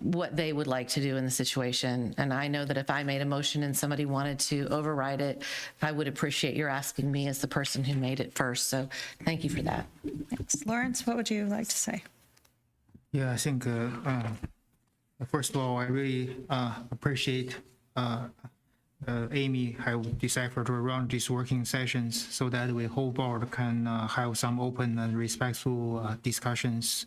Speaker 2: what they would like to do in the situation. And I know that if I made a motion and somebody wanted to override it, I would appreciate your asking me as the person who made it first. So thank you for that.
Speaker 4: Thanks. Lawrence, what would you like to say?
Speaker 3: Yeah, I think, first of all, I really appreciate Amy have decided to run these working sessions so that we whole board can have some open and respectful discussions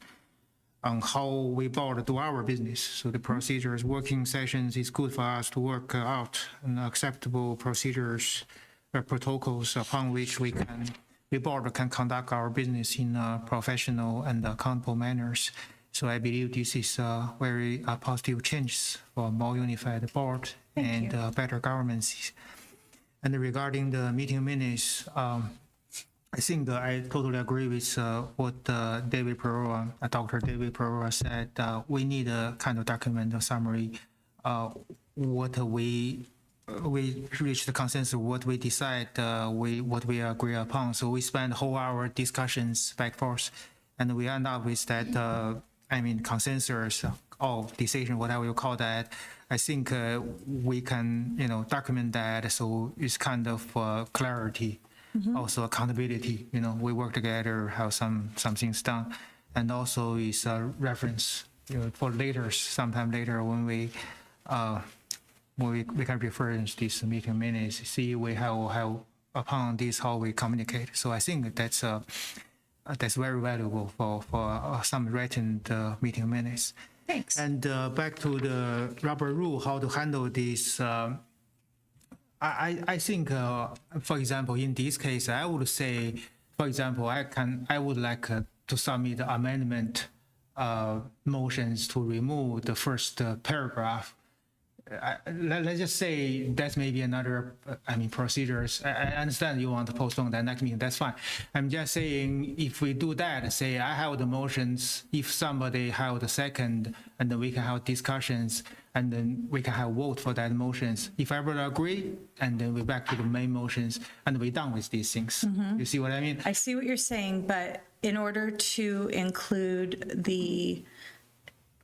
Speaker 3: on how we board do our business. So the procedures, working sessions is good for us to work out an acceptable procedures or protocols upon which we board can conduct our business in professional and accountable manners. So I believe this is a very positive change for more unified board and better governance. And regarding the meeting minutes, I think I totally agree with what Dr. David Perora said. We need a kind of document, a summary, what we reach the consensus, what we decide, what we agree upon. So we spend whole hour discussions back and forth, and we end up with that, consensus or decision, whatever you call that. I think we can, document that, so it's kind of clarity. Also accountability, we work together, have some things done, and also is a reference, for later, sometime later when we can reference these meeting minutes, see we have upon this how we communicate. So I think that's very valuable for some written meeting minutes.
Speaker 4: Thanks.
Speaker 3: And back to the rubber rule, how to handle this. I think, for example, in this case, I would say, for example, I would like to submit amendment motions to remove the first paragraph. Let's just say that's maybe another, procedures. I understand you want to postpone the next meeting, that's fine. I'm just saying, if we do that, say I have the motions, if somebody have the second, and then we can have discussions, and then we can have vote for that motions. If everyone agree, and then we're back to the main motions, and we're done with these things. You see what I mean?
Speaker 4: I see what you're saying, but in order to include the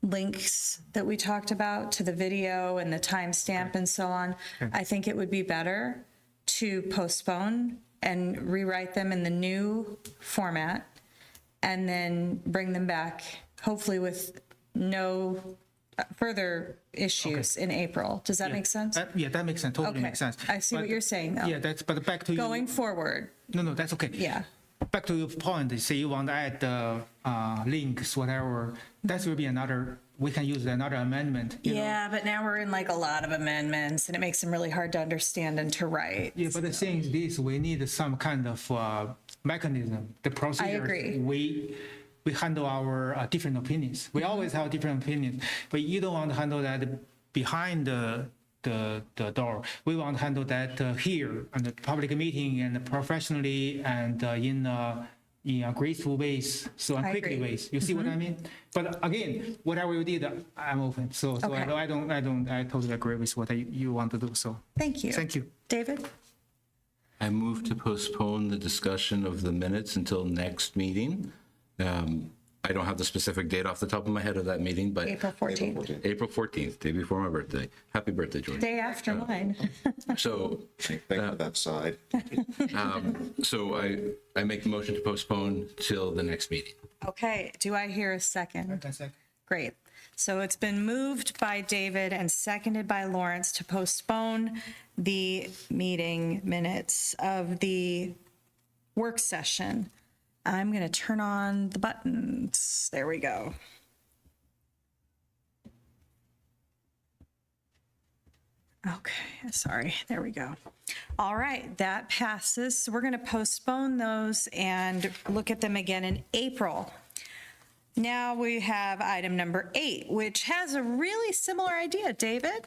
Speaker 4: links that we talked about to the video and the timestamp and so on, I think it would be better to postpone and rewrite them in the new format and then bring them back, hopefully with no further issues in April. Does that make sense?
Speaker 3: Yeah, that makes sense, totally makes sense.
Speaker 4: I see what you're saying though.
Speaker 3: Yeah, but back to
Speaker 4: Going forward.
Speaker 3: No, that's okay.
Speaker 4: Yeah.
Speaker 3: Back to your point, say you want to add the links, whatever, that will be another, we can use another amendment.
Speaker 4: Yeah, but now we're in like a lot of amendments and it makes them really hard to understand and to write.
Speaker 3: Yeah, but the thing is this, we need some kind of mechanism, the procedure.
Speaker 4: I agree.
Speaker 3: We handle our different opinions. We always have different opinions, but you don't want to handle that behind the door. We want to handle that here in the public meeting and professionally and in a graceful ways, so in quickly ways. You see what I mean? But again, whatever you did, I'm open. So I totally agree with what you want to do. So
Speaker 4: thank you.
Speaker 3: Thank you,
Speaker 4: David.
Speaker 6: I move to postpone the discussion of the minutes until next meeting. I don't have the specific date off the top of my head of that meeting, but
Speaker 4: April 14th.
Speaker 6: April 14th, day before my birthday. Happy birthday, George.
Speaker 4: Day after mine.
Speaker 6: So,
Speaker 9: Thank you for that side.
Speaker 6: so I make the motion to postpone till the next meeting.
Speaker 4: Okay, do I hear a second? Great. So it's been moved by David and seconded by Lawrence to postpone the meeting minutes of the work session. I'm going to turn on the buttons. There we go. Okay, sorry. There we go. All right, that passes. So we're going to postpone those and look at them again in April. Now we have item number 8, which has a really similar idea. David?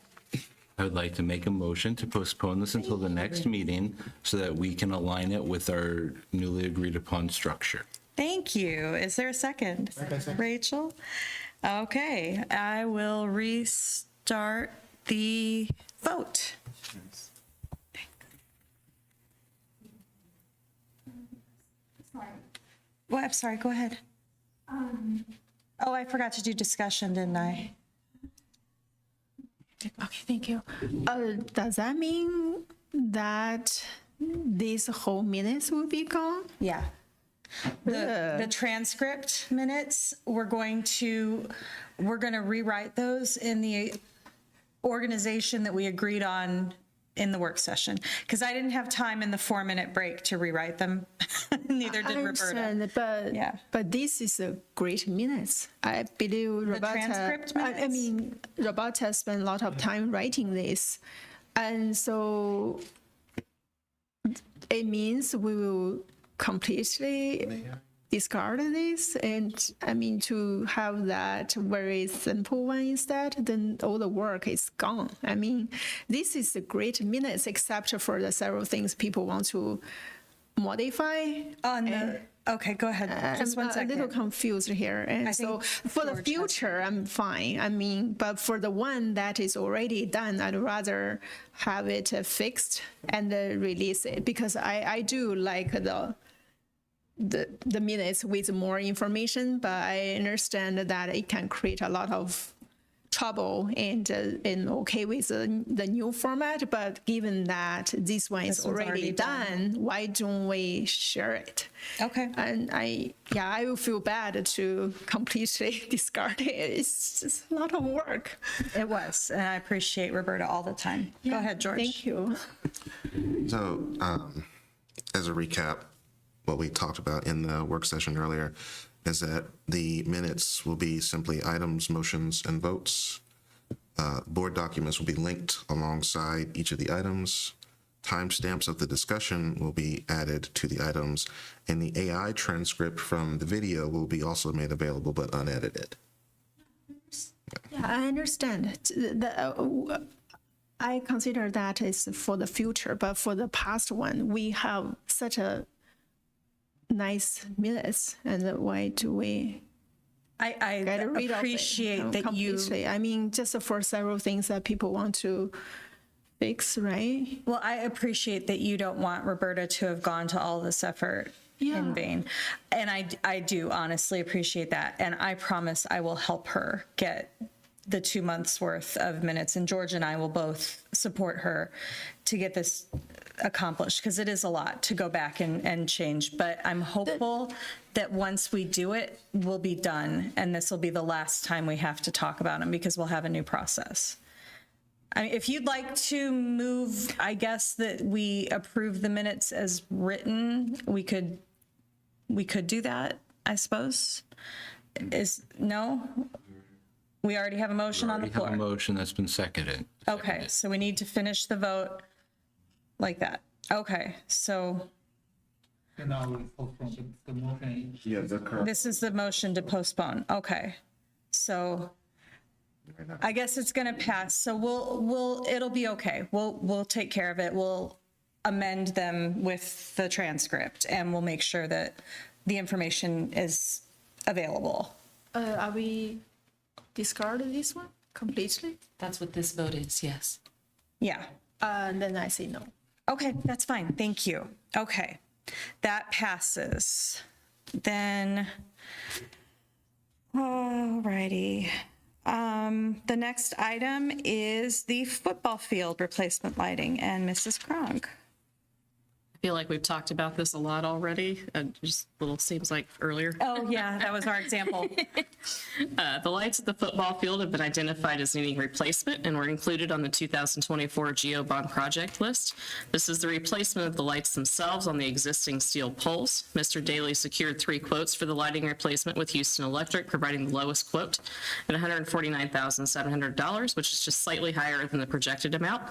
Speaker 6: I would like to make a motion to postpone this until the next meeting so that we can align it with our newly agreed upon structure.
Speaker 4: Thank you. Is there a second? Rachel? Okay, I will restart the vote. Well, I'm sorry, go ahead. Oh, I forgot to do discussion, didn't I?
Speaker 14: Okay, thank you. Does that mean that these whole minutes will be gone?
Speaker 4: Yeah. The transcript minutes, we're going to rewrite those in the organization that we agreed on in the work session, because I didn't have time in the 4-minute break to rewrite them. Neither did
Speaker 14: I
Speaker 4: Roberta.
Speaker 14: understand, but this is a great minutes. I believe Roberta.
Speaker 4: transcript
Speaker 14: I
Speaker 4: minutes?
Speaker 14: mean, Roberta spent a lot of time writing this, and so it means we will completely discard this, and I mean to have that very simple one instead, then all the work is gone. I mean, this is a great minutes, except for the several things people want to modify.
Speaker 4: Okay, go ahead. Just one
Speaker 14: I'm a
Speaker 4: second.
Speaker 14: little confused here, and
Speaker 4: I
Speaker 14: so
Speaker 4: think
Speaker 14: for the
Speaker 4: George has
Speaker 14: future, I'm fine. I mean, but for the one that is already done, I'd rather have it fixed and release it, because I do like the minutes with more information, but I understand that it can create a lot of trouble, and okay with the new format. But given that this one is
Speaker 4: This one's
Speaker 14: already
Speaker 4: already
Speaker 14: done, why don't we share it?
Speaker 4: Okay.
Speaker 14: And I will feel bad to completely discard it. It's just a lot of work.
Speaker 4: It was, and I appreciate Roberta all the time. Go ahead, George.
Speaker 14: Thank you.
Speaker 9: So, as a recap, what we talked about in the work session earlier is that the minutes will be simply items, motions, and votes. Board documents will be linked alongside each of the items. Timestamps of the discussion will be added to the items, and the AI transcript from the video will be also made available but unedited.
Speaker 14: Yeah, I understand. I consider that is for the future, but for the past one, we have such a nice minutes, and why do we
Speaker 4: I
Speaker 14: get rid of it
Speaker 4: appreciate that you.
Speaker 14: completely? I mean, just for several things that people want to fix, right?
Speaker 4: Well, I appreciate that you don't want Roberta to have gone to all this effort in vain. And I do honestly appreciate that. And I promise I will help her get the 2 months worth of minutes. And George and I will both support her to get this accomplished, because it is a lot to go back and change. But I'm hopeful that once we do it, we'll be done. And this will be the last time we have to talk about them, because we'll have a new process. I mean, if you'd like to move, I guess that we approve the minutes as written, we could do that, I suppose. No? We already have a motion on the
Speaker 6: We have a
Speaker 4: floor.
Speaker 6: motion that's been seconded.
Speaker 4: Okay, so we need to finish the vote like that. Okay, so
Speaker 3: And now we postpone the motion.
Speaker 9: Yeah, the current.
Speaker 4: this is the motion to postpone. Okay, so I guess it's going to pass. So it'll be okay. We'll take care of it. We'll amend them with the transcript, and we'll make sure that the information is available.
Speaker 14: Are we discarding this one completely?
Speaker 2: That's what this vote is, yes.
Speaker 4: Yeah.
Speaker 14: Then I say no.
Speaker 4: Okay, that's fine. Thank you. Okay, that passes. Then, all righty. The next item is the football field replacement lighting, and Mrs. Kronk.
Speaker 15: I feel like we've talked about this a lot already. Just little seems like earlier.
Speaker 4: Oh, yeah, that was our example.
Speaker 15: The lights at the football field have been identified as needing replacement and were included on the 2024 GEO bond project list. This is the replacement of the lights themselves on the existing steel poles. Mr. Daly secured 3 quotes for the lighting replacement, with Houston Electric providing the lowest quote at $149,700, which is just slightly higher than the projected amount.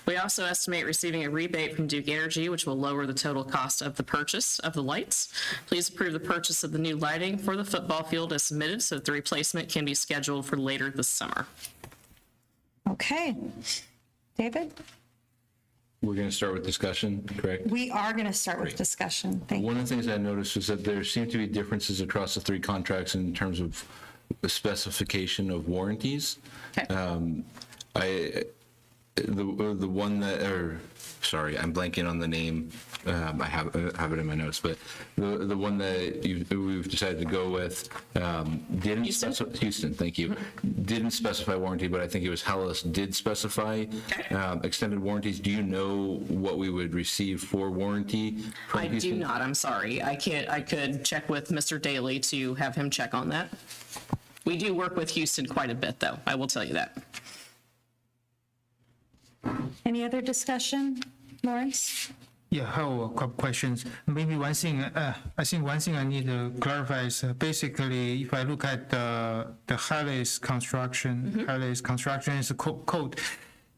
Speaker 15: We also estimate receiving a rebate from Duke Energy, which will lower the total cost of the purchase of the lights. Please approve the purchase of the new lighting for the football field as submitted, so that the replacement can be scheduled for later this summer.
Speaker 4: Okay. David?
Speaker 6: We're going to start with discussion, correct?
Speaker 4: We are going to start with discussion. Thank you.
Speaker 6: One of the things I noticed is that there seem to be differences across the 3 contracts in terms of the specification of warranties.
Speaker 15: Okay.
Speaker 6: The one that, sorry, I'm blanking on the name. I have it in my notes, but the one that we've decided to go with didn't
Speaker 15: Houston?
Speaker 6: specify. Houston, thank you. Didn't specify warranty, but I think it was Hellas did specify extended warranties. Do you know what we would receive for warranty from
Speaker 15: I do
Speaker 6: Houston?
Speaker 15: not, I'm sorry. I could check with Mr. Daly to have him check on that. We do work with Houston quite a bit, though, I will tell you that.
Speaker 4: Any other discussion, Lawrence?
Speaker 3: Yeah, I have a couple questions. Maybe one thing, I think one thing I need to clarify is basically, if I look at the Harris construction, Harris construction is a code.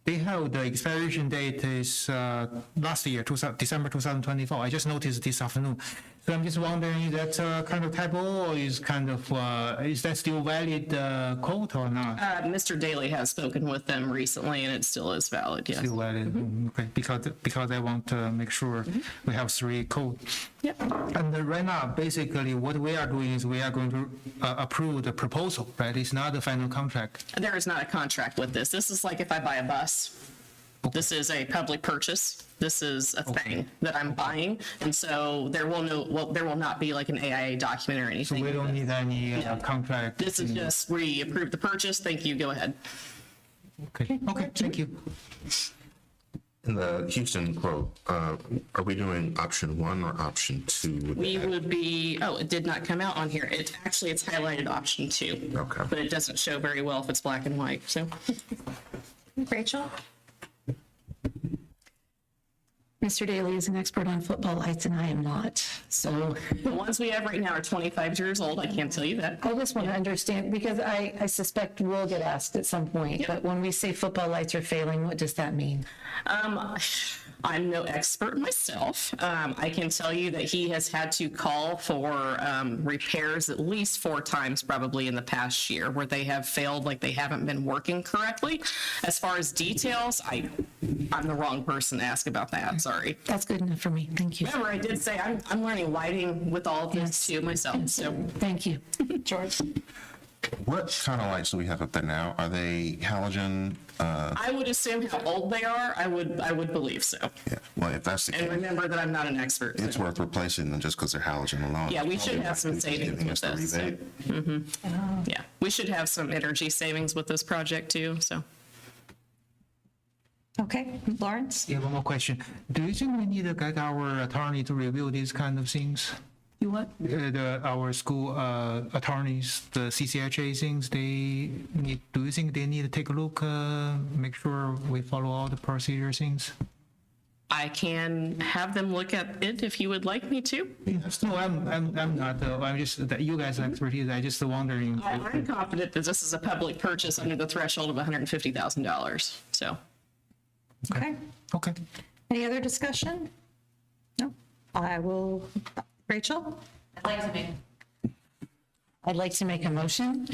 Speaker 3: They have the expiration date is last year, December 2024. I just noticed this afternoon. So I'm just wondering, is that kind of typo or is is that still valid code or not?
Speaker 15: Mr. Daly has spoken with them recently, and it still is valid, yes.
Speaker 3: Still valid, okay, because I want to make sure we have 3 code.
Speaker 15: Yep.
Speaker 3: And right now, basically, what we are doing is we are going to approve the proposal, right? It's not the final contract.
Speaker 15: There is not a contract with this. This is like if I buy a bus. This is a public purchase. This is a thing that I'm buying, and so there will not be like an AIA document or
Speaker 3: So
Speaker 15: anything.
Speaker 3: we don't need any contract.
Speaker 15: This is just, we approve the purchase, thank you, go ahead.
Speaker 3: Okay, thank you.
Speaker 9: In the Houston quote, are we doing option 1 or option 2?
Speaker 15: We would be, oh, it did not come out on here. It's highlighted option 2.
Speaker 9: Okay.
Speaker 15: But it doesn't show very well if it's black and white, so.
Speaker 4: Rachel?
Speaker 2: Mr. Daly is an expert on football lights, and I am not. So
Speaker 15: The ones we have right now are 25 years old, I can't tell you that.
Speaker 2: I just want to understand, because I suspect we'll get asked at some point, but when we say football lights are failing, what does that mean?
Speaker 15: I'm no expert myself. I can tell you that he has had to call for repairs at least 4 times probably in the past year where they have failed, like they haven't been working correctly. As far as details, I'm the wrong person to ask about that, sorry.
Speaker 2: That's good enough for me. Thank you.
Speaker 15: Remember, I did say I'm learning lighting with all of this too myself, so.
Speaker 2: Thank you.
Speaker 4: George?
Speaker 9: What kind of lights do we have up there now? Are they halogen?
Speaker 15: I would assume how old they are, I would believe so.
Speaker 9: Yeah. Well, if that's the
Speaker 15: And
Speaker 9: case,
Speaker 15: remember that I'm not an expert. so-
Speaker 9: it's worth replacing them just because they're halogen alone.
Speaker 15: Yeah, we should have some
Speaker 9: Just
Speaker 15: savings
Speaker 9: giving
Speaker 15: with
Speaker 9: us the
Speaker 15: this. so-
Speaker 9: rebate.
Speaker 15: Yeah, we should have some energy savings with this project too, so.
Speaker 4: Okay, Lawrence?
Speaker 3: Yeah, one more question. Do you think we need to get our attorney to review these kind of things?
Speaker 2: You what?
Speaker 3: Our school attorneys, the CCHA things, do you think they need to take a look, make sure we follow all the procedure things?
Speaker 15: I can have them look at it if you would like me to.
Speaker 3: No, I'm not, I'm just, that you guys' expertise, I just wondering.
Speaker 15: I'm confident that this is a public purchase under the threshold of $150,000, so.
Speaker 4: Okay.
Speaker 3: Okay.
Speaker 4: Any other discussion? No? I will, Rachel?
Speaker 2: I'd like to make a motion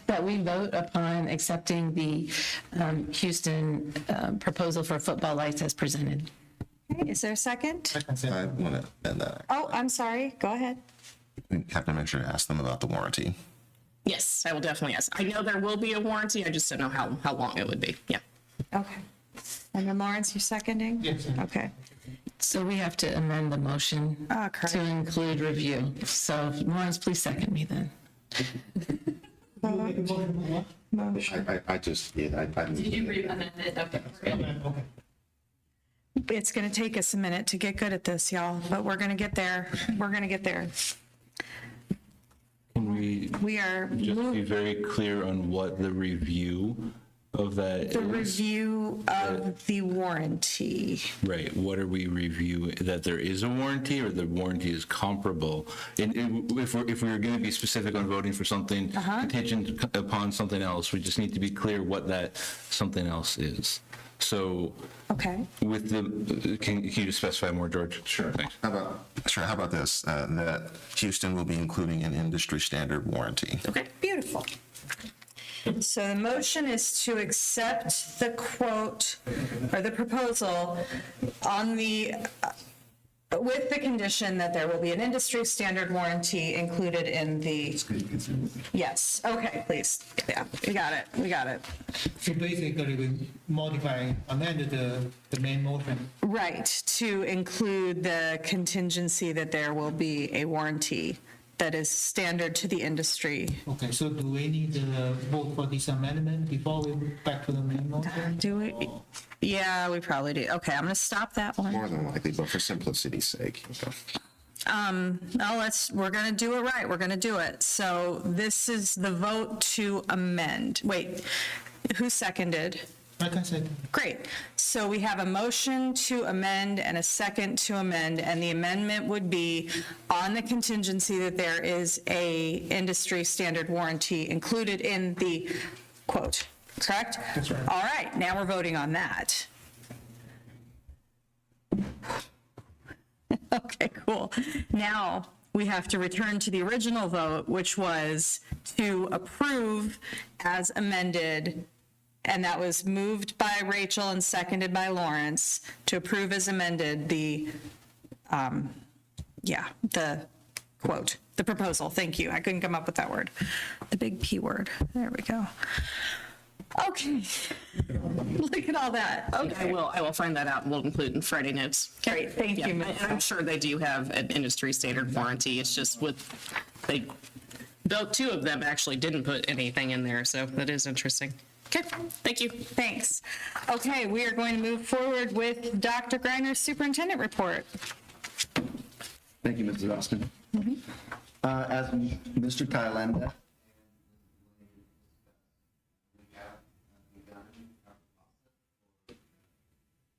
Speaker 2: that we vote upon accepting the Houston proposal for football lights as presented.
Speaker 4: Okay, is there a second?
Speaker 9: I want to add that.
Speaker 4: Oh, I'm sorry. Go ahead.
Speaker 9: We have to make sure to ask them about the warranty.
Speaker 15: Yes, I will definitely ask. I know there will be a warranty, I just don't know how long it would be, yeah.
Speaker 4: Okay. And then Lawrence, you're seconding?
Speaker 3: Yes.
Speaker 4: Okay.
Speaker 2: So we have to amend the motion
Speaker 4: correct.
Speaker 2: to include review. So Lawrence, please second me then.
Speaker 9: I just, yeah, I
Speaker 4: It's going to take us a minute to get good at this, y'all, but we're going to get there. We're going to get there.
Speaker 6: Can we
Speaker 4: We are
Speaker 6: just be very clear on what the review of that
Speaker 4: the
Speaker 6: is?
Speaker 4: review of the warranty.
Speaker 6: Right, what are we reviewing, that there is a warranty or the warranty is comparable? And if we were going to be specific on voting for something contingent upon something else, we just need to be clear what that something else is. So
Speaker 4: Okay.
Speaker 6: with the, can you just specify more, George? Sure. Thanks.
Speaker 9: How about this? That Houston will be including an industry standard warranty.
Speaker 15: Okay.
Speaker 4: Beautiful. So the motion is to accept the quote or the proposal on the, with the condition that there will be an industry standard warranty included in the, yes, okay, please. Yeah, we got it, we got it.
Speaker 3: So basically, we modify, amended the main motion.
Speaker 4: Right, to include the contingency that there will be a warranty that is standard to the industry.
Speaker 3: Okay, so do we need to vote for this amendment before we move back to the main motion?
Speaker 4: Do we? Yeah, we probably do. Okay, I'm gonna stop that one.
Speaker 9: More than likely, but for simplicity's sake.
Speaker 4: No, we're gonna do it right. We're gonna do it. So this is the vote to amend. Wait, who seconded?
Speaker 3: I can say.
Speaker 13: Great. So we have a motion to amend and a second to amend, and the amendment would be on the contingency that there is a industry standard warranty included in the quote, correct?
Speaker 3: That's right.
Speaker 13: All right, now we're voting on that. Okay, cool. Now we have to return to the original vote, which was to approve as amended. And that was moved by Rachel and seconded by Lawrence to approve as amended the quote, the proposal. Thank you. I couldn't come up with that word. The big P word. There we go. Okay. Look at all that. Okay.
Speaker 15: I will find that out and we'll include it in Friday notes.
Speaker 13: Great. Thank
Speaker 15: Yeah,
Speaker 13: you.
Speaker 15: and I'm sure they do have an industry standard warranty. It's just though two of them actually didn't put anything in there, so that is interesting. Okay, thank you.
Speaker 13: Thanks. Okay, we are going to move forward with Dr. Greiner's superintendent report.
Speaker 11: Thank you, Mrs. Austin. As Mr. Thailander.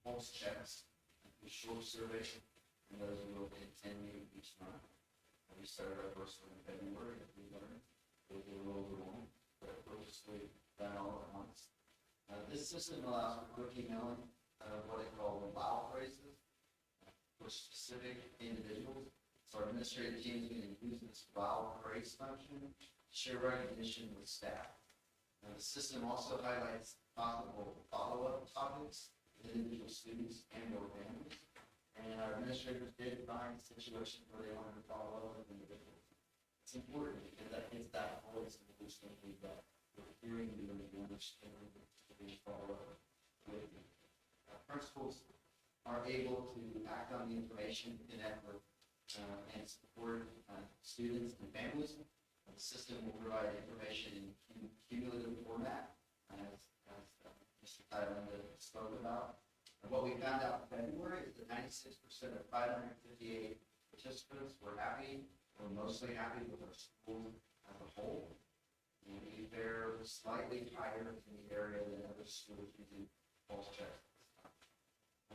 Speaker 11: Pulse checks, a short survey, and those will continue each month. We started our first one in February, as we learned, we'll do a little bit more, but purposely done all at once. This system allows for quick emailing of what I call wow phrases for specific individuals. So our administrative team is going to use this wow phrase function to share recognition with staff. The system also highlights possible follow-up topics with individual students and or families. And our administrators did find situations where they wanted to follow up with individuals. It's important because that gets that voice and boosting feedback. We're hearing you and you understand to follow up with you. Principals are able to act on the information, connect with and support students and families. The system will provide information in cumulative format, as Mr. Thailander spoke about. And what we found out in February is that 96% of 558 participants were happy, or mostly happy with our school as a whole. And we fare slightly higher in the area than other schools using pulse checks.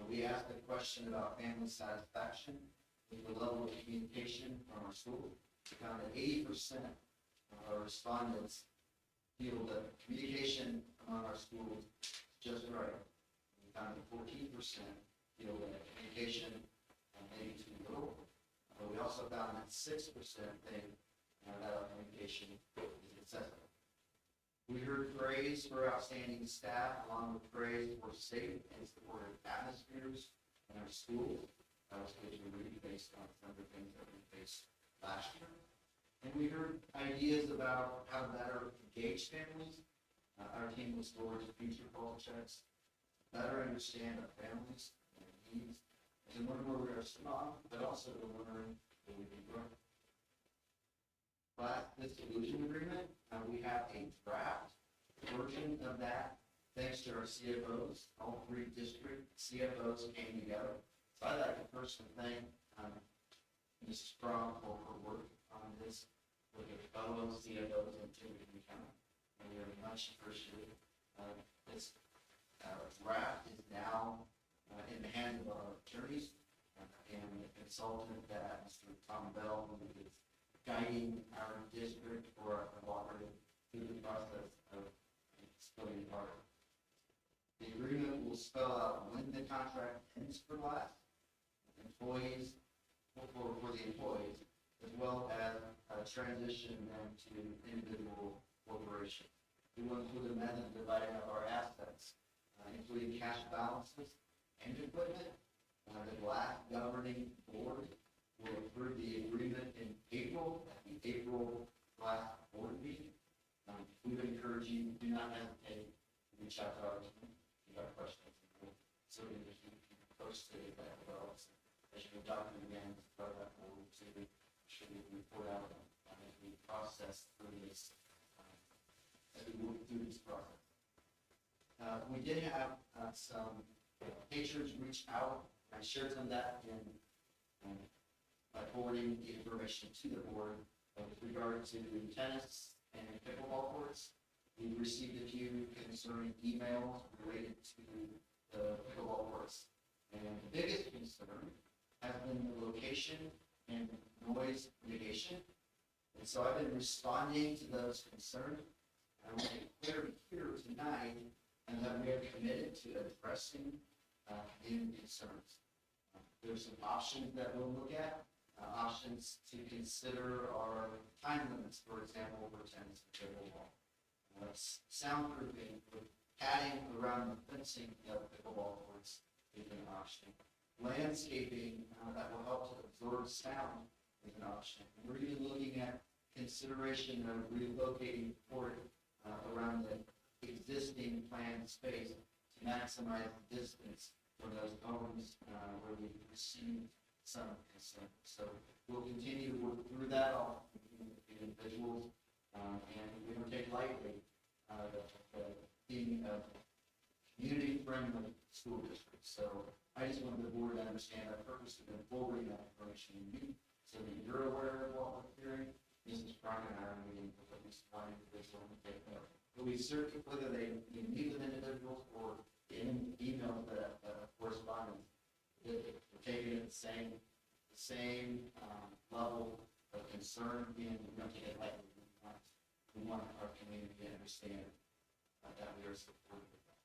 Speaker 11: We asked a question about family satisfaction with the level of communication from our school. We found that 80% of our respondents feel that communication among our schools is just right. We found that 14% feel that communication maybe too little. But we also found that 6% think that our communication is excessive. We heard praise for outstanding staff, along with praise for safe and supportive atmospheres in our schools. That was good to read based on some of the things that we faced last year. And we heard ideas about how to better engage families. Our team was forward to future pulse checks, better understand our families and their needs, and to learn where we are strong, but also to learn where we can grow. But this solution agreement, we have a draft version of that, thanks to our CFOs. All three district CFOs came together. So I'd like to personally thank Mrs. Sprong for her work on this with her fellow CFOs in Timothy County. And we are much appreciated. This draft is now in the hands of our attorneys and the consultant that Mr. Tom Bell, who is guiding our district for our cooperative through the process of splitting apart. The agreement will spell out when the contract ends for life, employees, for the employees, as well as transition them to individual corporations. We will include a method of dividing up our assets, including cash balances and equipment. The black governing board will approve the agreement in April, at the April last board meeting. We would encourage you, do not hesitate to reach out to our team if you have questions. So we posted that well. As you document again, part of that board to should we report out as we process through this, as we move through this process. We did have some teachers reach out. I shared some of that by forwarding the information to the board with regard to tennis and pickleball courts. We've received a few concerning emails related to the pickleball courts. And the biggest concern has been the location and noise mitigation. And so I've been responding to those concerns. I want to make clear here tonight and that we are committed to addressing these concerns. There's some options that we'll look at. Options to consider are time limits, for example, for tennis and pickleball. Soundproofing, with padding around the fencing of pickleball courts is an option. Landscaping that will help to absorb sound is an option. We're even looking at consideration of relocating court around the existing planned space to maximize the distance from those homes where we receive some concern. So we'll continue to work through that all with individuals, and we don't take lightly being a community-friendly school district. So I just wanted the board to understand our purpose of forwarding that information to you so that you're aware of what we're hearing. Mrs. Prime and I are meeting with at least one individual to take note. But we certainly, whether they meet with individuals or in emails that correspondence, we're taking it the same level of concern, and we don't take it lightly. We want our community to understand that we are supportive of that.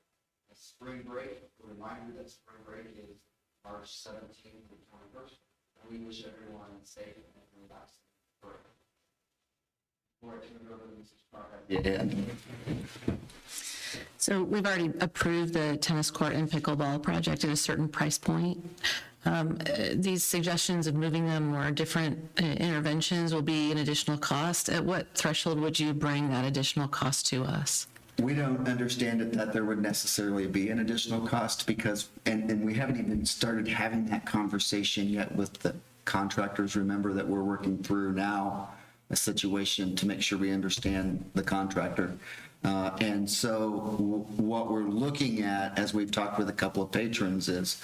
Speaker 11: Spring break, a reminder that spring break is March 17th to 21st, and we wish everyone a safe and relaxing break. Before I turn it over to Mrs. Parker.
Speaker 2: So we've already approved the tennis court and pickleball project at a certain price point. These suggestions of moving them or different interventions will be an additional cost. At what threshold would you bring that additional cost to us?
Speaker 16: We don't understand it that there would necessarily be an additional cost because, and we haven't even started having that conversation yet with the contractors. Remember that we're working through now a situation to make sure we understand the contractor. And so what we're looking at, as we've talked with a couple of patrons, is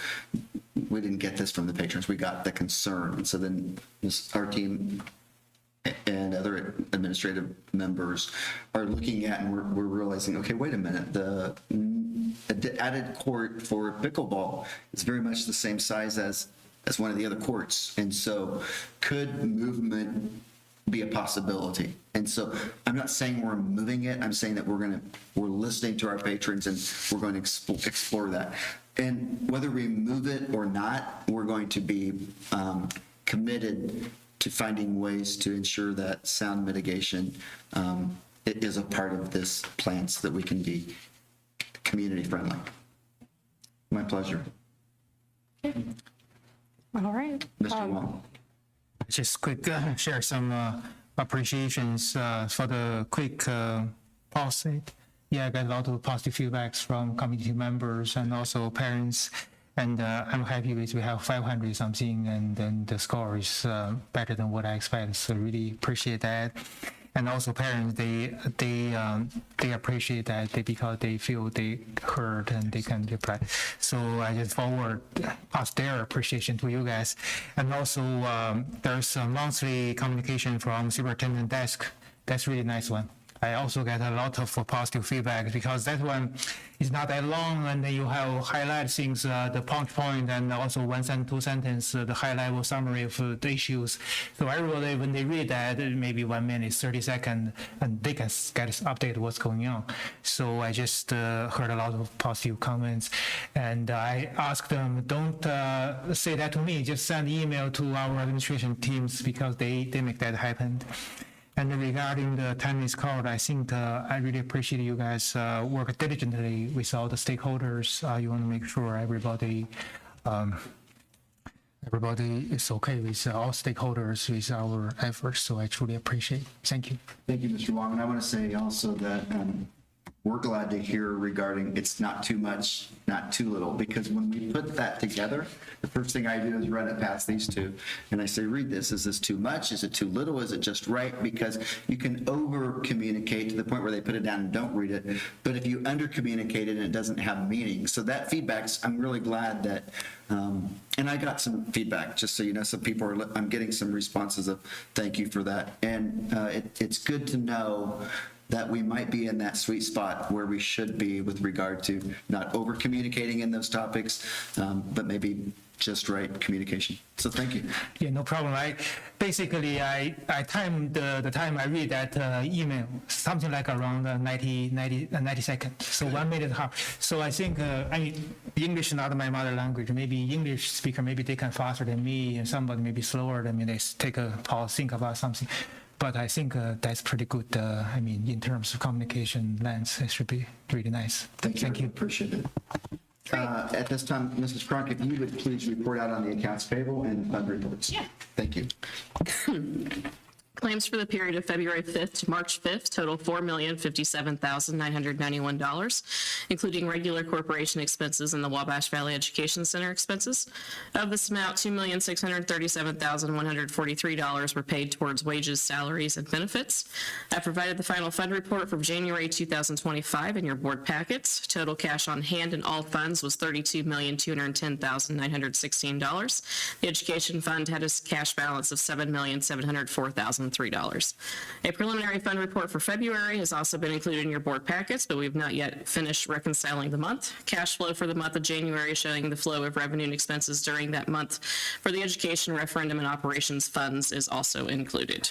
Speaker 16: we didn't get this from the patrons, we got the concern. And so then our team and other administrative members are looking at, and we're realizing, okay, wait a minute, the added court for pickleball is very much the same size as one of the other courts. And so could movement be a possibility? And so I'm not saying we're moving it. I'm saying that we're listening to our patrons and we're going to explore that. And whether we move it or not, we're going to be committed to finding ways to ensure that sound mitigation it is a part of this plan so that we can be community friendly. My pleasure.
Speaker 4: All right.
Speaker 16: Mr. Wong.
Speaker 3: Just quick share some appreciations for the quick pause. Yeah, I got a lot of positive feedbacks from community members and also parents. And I'm happy with we have 500 something, and then the score is better than what I expected. So really appreciate that. And also parents, they appreciate that because they feel they heard and they can reply. So I just pass their appreciation to you guys. And also there's a monthly communication from superintendent desk. That's really nice one. I also get a lot of positive feedback because that one is not that long, and then you have highlight things, the point, and also 1 sentence, 2 sentences, the high-level summary of the issues. So everybody, when they read that, maybe 1 minute, 30 seconds, and they can get updated what's going on. So I just heard a lot of positive comments, and I asked them, don't say that to me, just send email to our administration teams because they make that happen. And regarding the tennis court, I think I really appreciate you guys work diligently with all the stakeholders. You want to make sure everybody is okay with all stakeholders with our efforts. So I truly appreciate it. Thank you.
Speaker 16: Thank you, Mr. Wong. And I want to say also that we're glad to hear regarding it's not too much, not too little, because when we put that together, the first thing I do is run it past these two. And I say, read this. Is this too much? Is it too little? Is it just right? Because you can over communicate to the point where they put it down and don't read it. But if you under communicate it and it doesn't have meaning. So that feedback's, I'm really glad that, and I got some feedback, just so you know, some people I'm getting some responses of thank you for that. And it's good to know that we might be in that sweet spot where we should be with regard to not over communicating in those topics, but maybe just right communication. So thank you.
Speaker 3: Yeah, no problem. I timed the time I read that email, something like around 90 seconds. So 1 minute half. So I think, English is not my mother language. Maybe English speaker, maybe they can faster than me, and somebody maybe slower than me. They take a pause, think about something. But I think that's pretty good. In terms of communication lens, it should be really nice.
Speaker 16: Thank you. Appreciate it. At this time, Mrs. Cronk, if you would please report out on the accounts payable and fund reports.
Speaker 15: Yeah.
Speaker 16: Thank you.
Speaker 15: Claims for the period of February 5th to March 5th total $4,057,991, including regular corporation expenses and the Wabash Valley Education Center expenses. Of this amount, $2,637,143 were paid towards wages, salaries, and benefits. I provided the final fund report for January 2025 in your board packets. Total cash on hand in all funds was $32,210,916. The education fund had a cash balance of $7,704,003. A preliminary fund report for February has also been included in your board packets, but we've not yet finished reconciling the month. Cash flow for the month of January showing the flow of revenue and expenses during that month for the education referendum and operations funds is also included.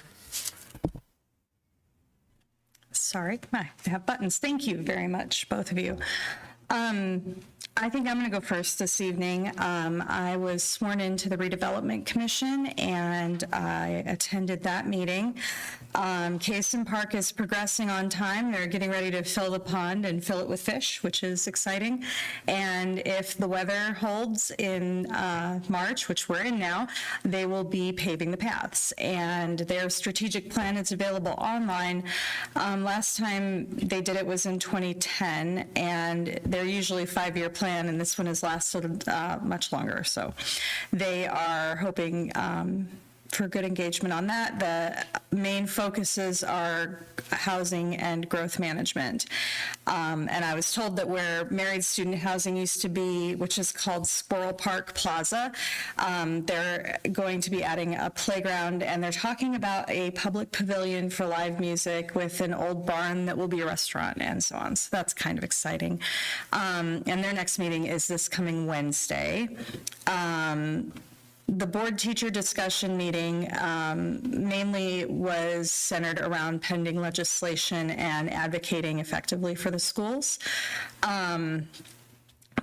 Speaker 4: Sorry, I have buttons. Thank you very much, both of you. I think I'm going to go first this evening. I was sworn into the Redevelopment Commission, and I attended that meeting. Cason Park is progressing on time. They're getting ready to fill the pond and fill it with fish, which is exciting. And if the weather holds in March, which we're in now, they will be paving the paths. And their strategic plan is available online. Last time they did it was in 2010, and they're usually a 5-year plan, and this one has lasted much longer. So they are hoping for good engagement on that. The main focuses are housing and growth management. And I was told that where married student housing used to be, which is called Squirrel Park Plaza, they're going to be adding a playground, and they're talking about a public pavilion for live music with an old barn that will be a restaurant and so on. So that's kind of exciting. And their next meeting is this coming Wednesday. The board teacher discussion meeting mainly was centered around pending legislation and advocating effectively for the schools.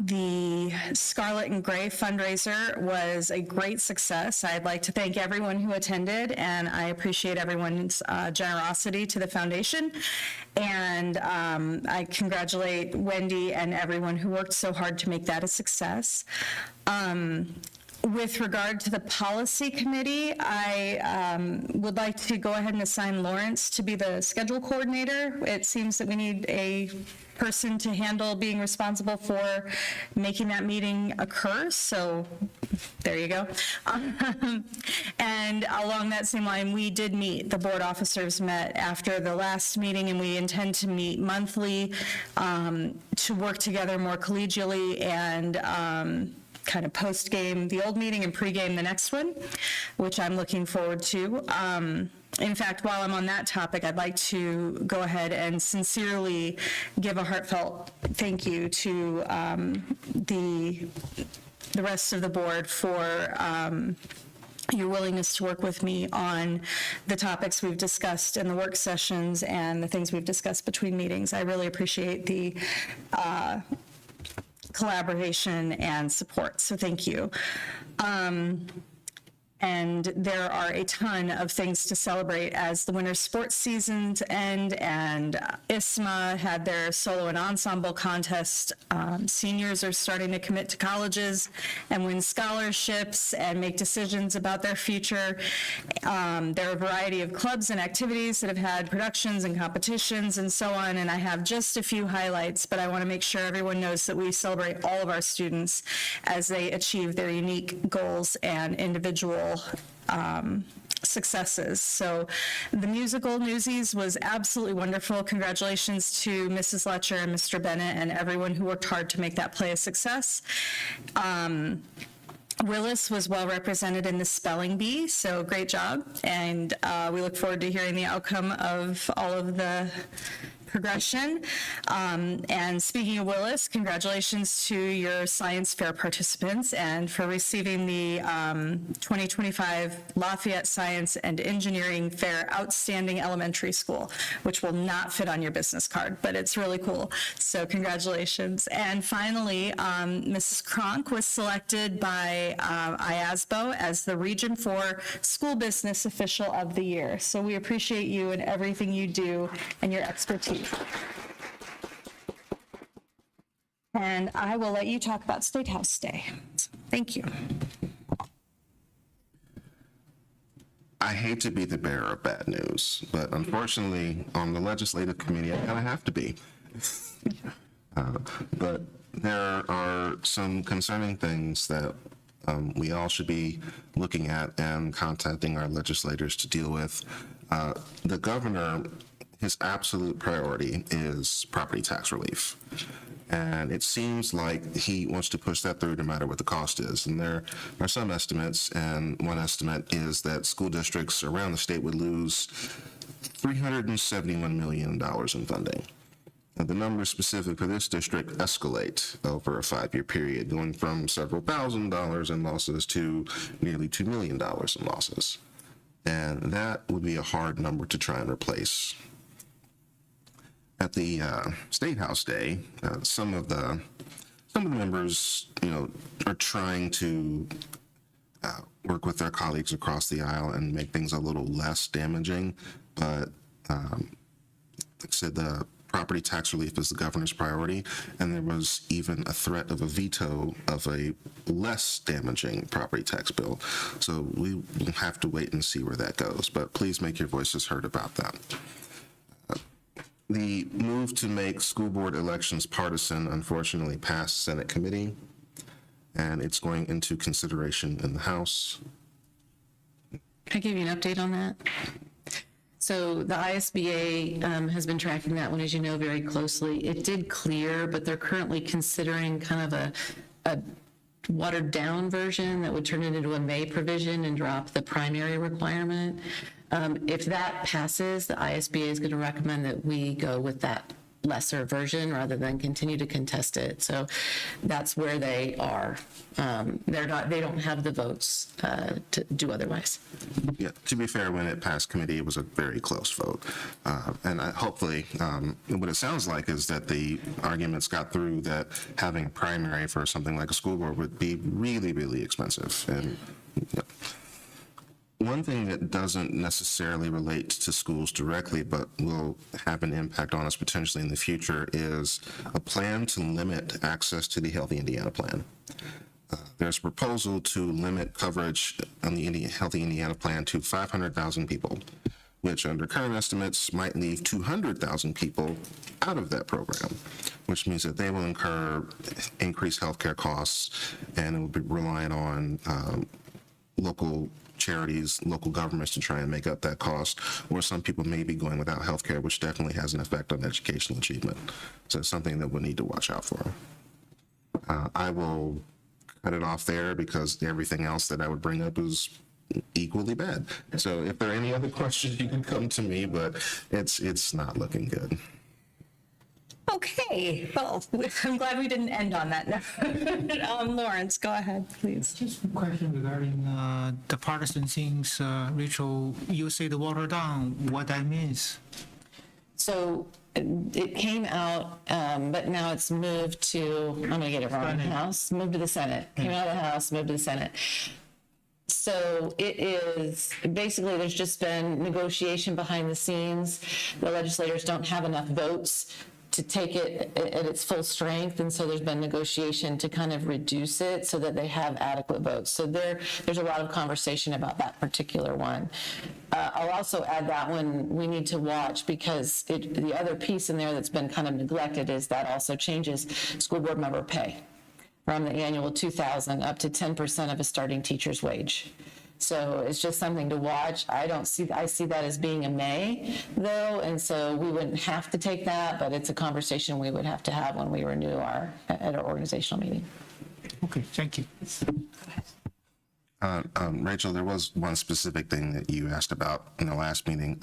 Speaker 4: The Scarlet and Gray fundraiser was a great success. I'd like to thank everyone who attended, and I appreciate everyone's generosity to the foundation. And I congratulate Wendy and everyone who worked so hard to make that a success. With regard to the policy committee, I would like to go ahead and assign Lawrence to be the schedule coordinator. It seems that we need a person to handle being responsible for making that meeting occur, so there you go. And along that same line, we did meet, the board officers met after the last meeting, and we intend to meet monthly to work together more collegially and kind of post-game the old meeting and pre-game the next one, which I'm looking forward to. In fact, while I'm on that topic, I'd like to go ahead and sincerely give a heartfelt thank you to the rest of the board for your willingness to work with me on the topics we've discussed in the work sessions and the things we've discussed between meetings. I really appreciate the collaboration and support, so thank you. And there are a ton of things to celebrate as the winter sports seasons end, and ISMA had their solo and ensemble contest. Seniors are starting to commit to colleges and win scholarships and make decisions about their future. There are a variety of clubs and activities that have had productions and competitions and so on, and I have just a few highlights, but I want to make sure everyone knows that we celebrate all of our students as they achieve their unique goals and individual successes. So the musical Newsies was absolutely wonderful. Congratulations to Mrs. Letcher and Mr. Bennett and everyone who worked hard to make that play a success.
Speaker 17: Willis was well represented in the spelling bee, so great job. And we look forward to hearing the outcome of all of the progression. And speaking of Willis, congratulations to your science fair participants and for receiving the 2025 Lafayette Science and Engineering Fair Outstanding Elementary School, which will not fit on your business card, but it's really cool. So congratulations. And finally, Mrs. Kronk was selected by IASBO as the Region 4 School Business Official of the Year. So we appreciate you and everything you do and your expertise. And I will let you talk about State House Day. Thank you.
Speaker 9: I hate to be the bearer of bad news, but unfortunately, on the legislative committee, I kind of have to be. But there are some concerning things that we all should be looking at and contacting our legislators to deal with. The governor, his absolute priority is property tax relief. And it seems like he wants to push that through no matter what the cost is. And there are some estimates, and one estimate is that school districts around the state would lose $371 million in funding. Now, the numbers specific for this district escalate over a 5-year period, going from several $1,000s in losses to nearly $2 million in losses. And that would be a hard number to try and replace. At the State House Day, some of the members, are trying to work with their colleagues across the aisle and make things a little less damaging. But like I said, the property tax relief is the governor's priority, and there was even a threat of a veto of a less damaging property tax bill. So we will have to wait and see where that goes. But please make your voices heard about that. The move to make school board elections partisan unfortunately passed Senate committee, and it's going into consideration in the House.
Speaker 2: Can I give you an update on that? So the ISBA has been tracking that one, as you know, very closely. It did clear, but they're currently considering kind of a watered down version that would turn it into a May provision and drop the primary requirement. If that passes, the ISBA is going to recommend that we go with that lesser version rather than continue to contest it. So that's where they are. They don't have the votes to do otherwise.
Speaker 9: Yeah, to be fair, when it passed committee, it was a very close vote. And hopefully, what it sounds like is that the arguments got through that having a primary for something like a school board would be really, really expensive. And one thing that doesn't necessarily relate to schools directly, but will have an impact on us potentially in the future, is a plan to limit access to the Healthy Indiana Plan. There's a proposal to limit coverage on the Healthy Indiana Plan to 500,000 people, which under current estimates might leave 200,000 people out of that program, which means that they will incur increased healthcare costs and will be relying on local charities, local governments to try and make up that cost, or some people may be going without health care, which definitely has an effect on educational achievement. So it's something that we'll need to watch out for. I will cut it off there because everything else that I would bring up is equally bad. So if there are any other questions, you can come to me, but it's not looking good.
Speaker 17: Okay, well, I'm glad we didn't end on that note. Lawrence, go ahead, please.
Speaker 3: Just a question regarding the partisan things. Rachel, you say the water down, what that means?
Speaker 2: So it came out, but now it's moved to, I'm going to get it wrong, House, moved to the Senate. Came out of the House, moved to the Senate. So it is, basically there's just been negotiation behind the scenes. The legislators don't have enough votes to take it at its full strength, and so there's been negotiation to kind of reduce it so that they have adequate votes. So there's a lot of conversation about that particular one. I'll also add that one we need to watch because the other piece in there that's been kind of neglected is that also changes school board member pay from the annual $2,000 up to 10% of a starting teacher's wage. So it's just something to watch. I see that as being a May, though, and so we wouldn't have to take that, but it's a conversation we would have to have when we renew at our organizational meeting.
Speaker 3: Okay, thank you.
Speaker 2: Go ahead.
Speaker 9: Rachel, there was one specific thing that you asked about in the last meeting.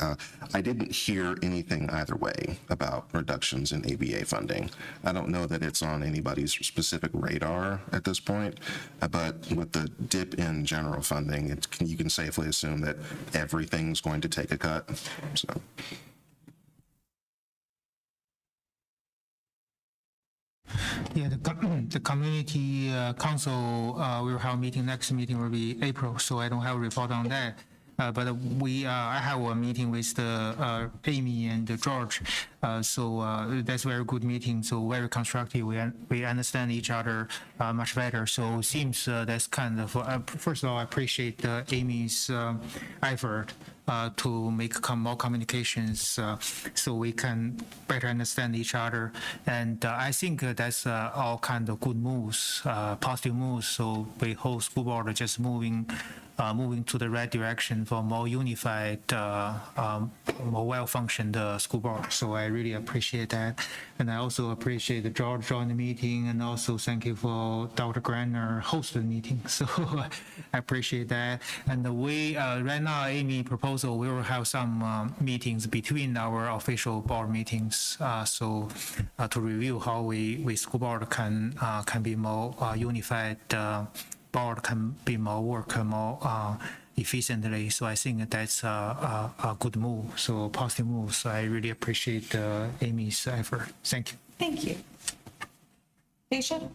Speaker 9: I didn't hear anything either way about reductions in ABA funding. I don't know that it's on anybody's specific radar at this point, but with the dip in general funding, you can safely assume that everything's going to take a cut. So.
Speaker 3: Yeah, the community council, we will have a meeting, next meeting will be April, so I don't have a report on that. But I have a meeting with Amy and George, so that's a very good meeting, so very constructive. We understand each other much better, so it seems that's kind of, first of all, I appreciate Amy's effort to make more communications so we can better understand each other. And I think that's all kind of good moves, positive moves. So the whole school board are just moving to the right direction for more unified, more well-functioned school board. So I really appreciate that. And I also appreciate George joining the meeting, and also thank you for Dr. Granner hosting the meeting. So I appreciate that. And we, right now, Amy proposal, we will have some meetings between our official board meetings. So to review how we school board can be more unified, board can be more work more efficiently. So I think that's a good move, so positive move. So I really appreciate Amy's effort. Thank you.
Speaker 4: Thank you. Aisha?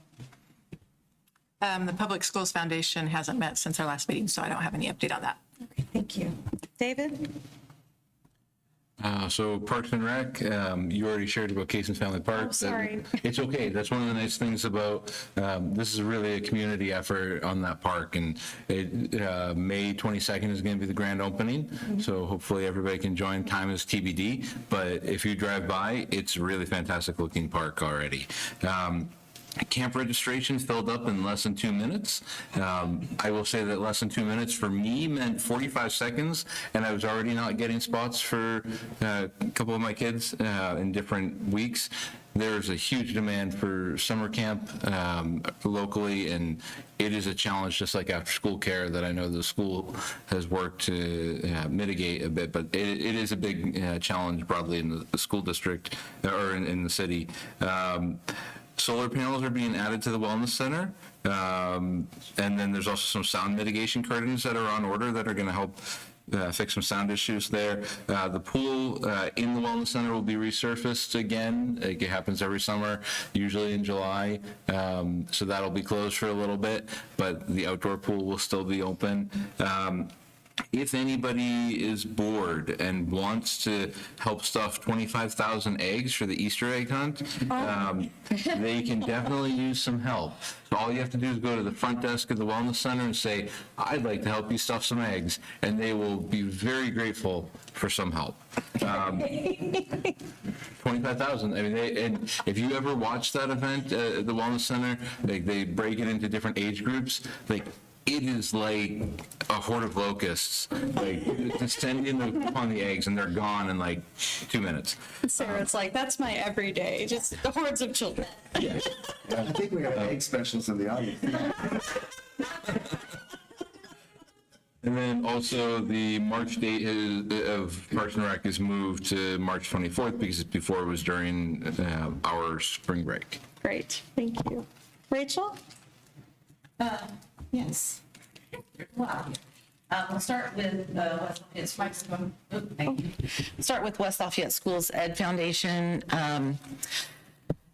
Speaker 13: The Public Schools Foundation hasn't met since our last meeting, so I don't have any update on that.
Speaker 4: Okay, thank you. David?
Speaker 6: So Parks and Rec, you already shared about Cason's Family Park.
Speaker 4: Oh, sorry.
Speaker 6: It's okay. That's one of the nice things about, this is really a community effort on that park, and May 22nd is going to be the grand opening. So hopefully everybody can join. Time is TBD, but if you drive by, it's a really fantastic looking park already. Camp registration filled up in less than 2 minutes. I will say that less than 2 minutes for me meant 45 seconds, and I was already not getting spots for a couple of my kids in different weeks. There's a huge demand for summer camp locally, and it is a challenge, just like after school care, that I know the school has worked to mitigate a bit, but it is a big challenge broadly in the school district or in the city. Solar panels are being added to the Wellness Center. And then there's also some sound mitigation curtains that are on order that are going to help fix some sound issues there. The pool in the Wellness Center will be resurfaced again. It happens every summer, usually in July. So that'll be closed for a little bit, but the outdoor pool will still be open. If anybody is bored and wants to help stuff 25,000 eggs for the Easter egg hunt, they can definitely use some help. So all you have to do is go to the front desk of the Wellness Center and say, I'd like to help you stuff some eggs, and they will be very grateful for some help. 25,000. I mean, and if you ever watch that event at the Wellness Center, they break it into different age groups. It is like a horde of locusts, descending upon the eggs, and they're gone in like 2 minutes.
Speaker 17: Sarah, it's like, that's my everyday, just the hordes of children.
Speaker 16: Yeah. I think we got egg specials in the audience.
Speaker 6: And then also the March date of Parks and Rec is moved to March 24th because before it was during our spring break.
Speaker 17: Great, thank you. Rachel?
Speaker 2: Yes. Wow. We'll start with West Lafayette Schools Ed Foundation.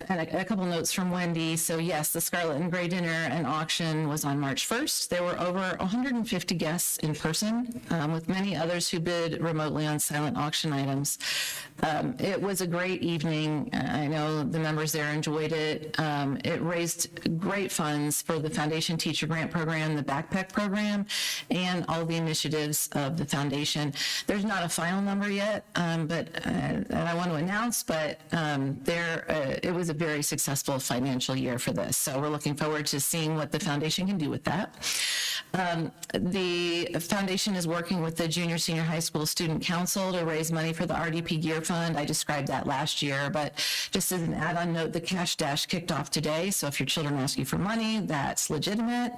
Speaker 2: And a couple notes from Wendy. So yes, the Scarlet and Gray dinner and auction was on March 1st. There were over 150 guests in person, with many others who bid remotely on silent auction items. It was a great evening. I know the members there enjoyed it. It raised great funds for the Foundation Teacher Grant Program, the Backpack Program, and all the initiatives of the foundation. There's not a final number yet, but that I want to announce, but it was a very successful financial year for this. So we're looking forward to seeing what the foundation can do with that. The foundation is working with the junior, senior high school student council to raise money for the RDP Gear Fund. I described that last year, but just as an add-on note, the Cash Dash kicked off today. So if your children ask you for money, that's legitimate.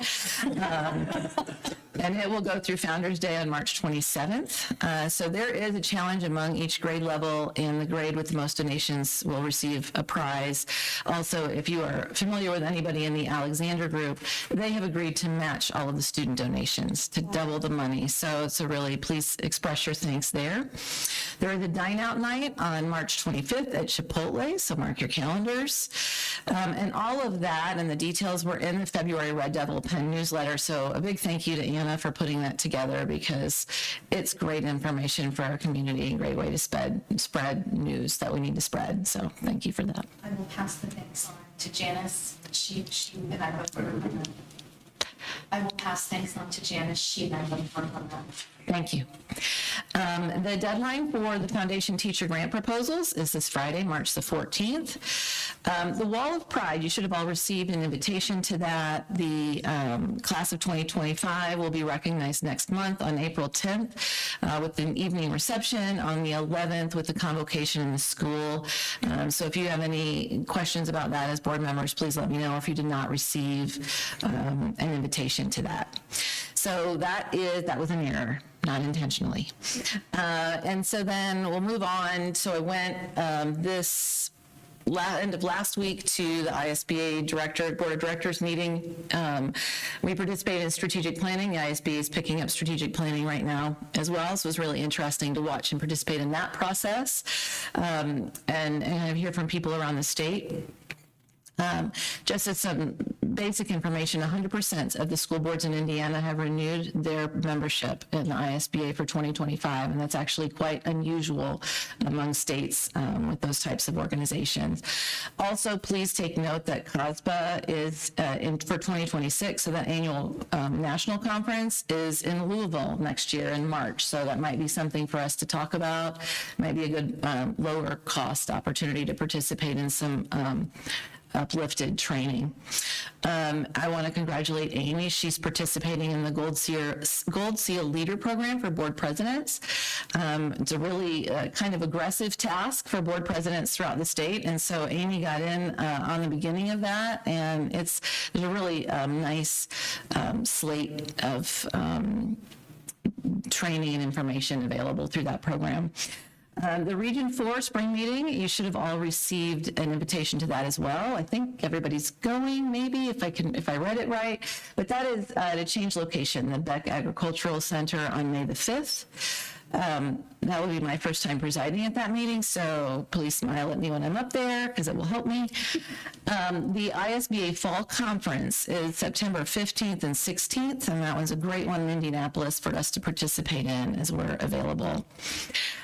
Speaker 2: And it will go through Founders Day on March 27th. So there is a challenge among each grade level, and the grade with the most donations will receive a prize. Also, if you are familiar with anybody in the Alexander group, they have agreed to match all of the student donations to double the money. So really, please express your thanks there. There is a dine out night on March 25th at Chipotle, so mark your calendars. And all of that and the details were in the February Red Devil Pen newsletter. So a big thank you to Anna for putting that together, because it's great information for our community and great way to spread news that we need to spread. So thank you for that.
Speaker 7: I will pass the thanks on to Janice. She and I both work on that. I will pass thanks on to Janice. She and I both work on that.
Speaker 2: Thank you. The deadline for the foundation teacher grant proposals is this Friday, March the 14th. The Wall of Pride, you should have all received an invitation to that. The class of 2025 will be recognized next month on April 10th with an evening reception, on the 11th with the convocation in the school. So if you have any questions about that as board members, please let me know if you did not receive an invitation to that. So that was an error, not intentionally. And so then we'll move on. So I went end of last week to the ISBA Board of Directors meeting. We participated in strategic planning. The ISBA is picking up strategic planning right now as well. So it was really interesting to watch and participate in that process and hear from people around the state. Just as some basic information, 100% of the school boards in Indiana have renewed their membership in the ISBA for 2025, and that's actually quite unusual among states with those types of organizations. Also, please take note that COSBA is for 2026, so that annual national conference is in Louisville next year in March, so that might be something for us to talk about. Might be a good lower cost opportunity to participate in some uplifted training. I want to congratulate Amy. She's participating in the Gold Seal Leader Program for board presidents. It's a really kind of aggressive task for board presidents throughout the state, and so Amy got in on the beginning of that, and there's a really nice slate of training and information available through that program. The Region 4 spring meeting, you should have all received an invitation to that as well. I think everybody's going, maybe, if I read it right. But that is to change location, the Beck Agricultural Center on May the 5th. That will be my first time presiding at that meeting, so please smile at me when I'm up there, because it will help me. The ISBA Fall Conference is September 15th and 16th, and that one's a great one in Indianapolis for us to participate in as we're available.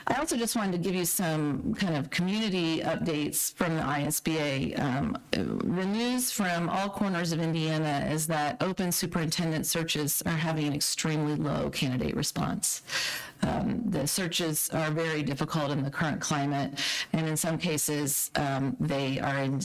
Speaker 2: I also just wanted to give you some kind of community updates from the ISBA. The news from all corners of Indiana is that open superintendent searches are having an extremely low candidate response. The searches are very difficult in the current climate, and in some cases, they are in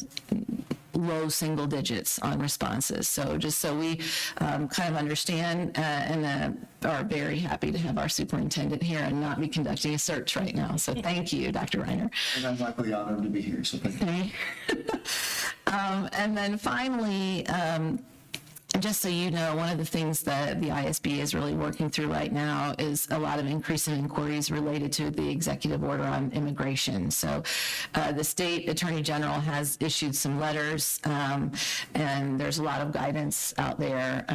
Speaker 2: low single digits on responses. So just so we kind of understand and are very happy to have our superintendent here and not be conducting a search right now. So thank you, Dr. Reiner.
Speaker 16: And I'm luckily honored to be here, so thank you.
Speaker 2: And then finally, just so you know, one of the things that the ISB is really working through right now is a lot of increase in inquiries related to the executive order on immigration. So the state attorney general has issued some letters, and there's a lot of guidance out there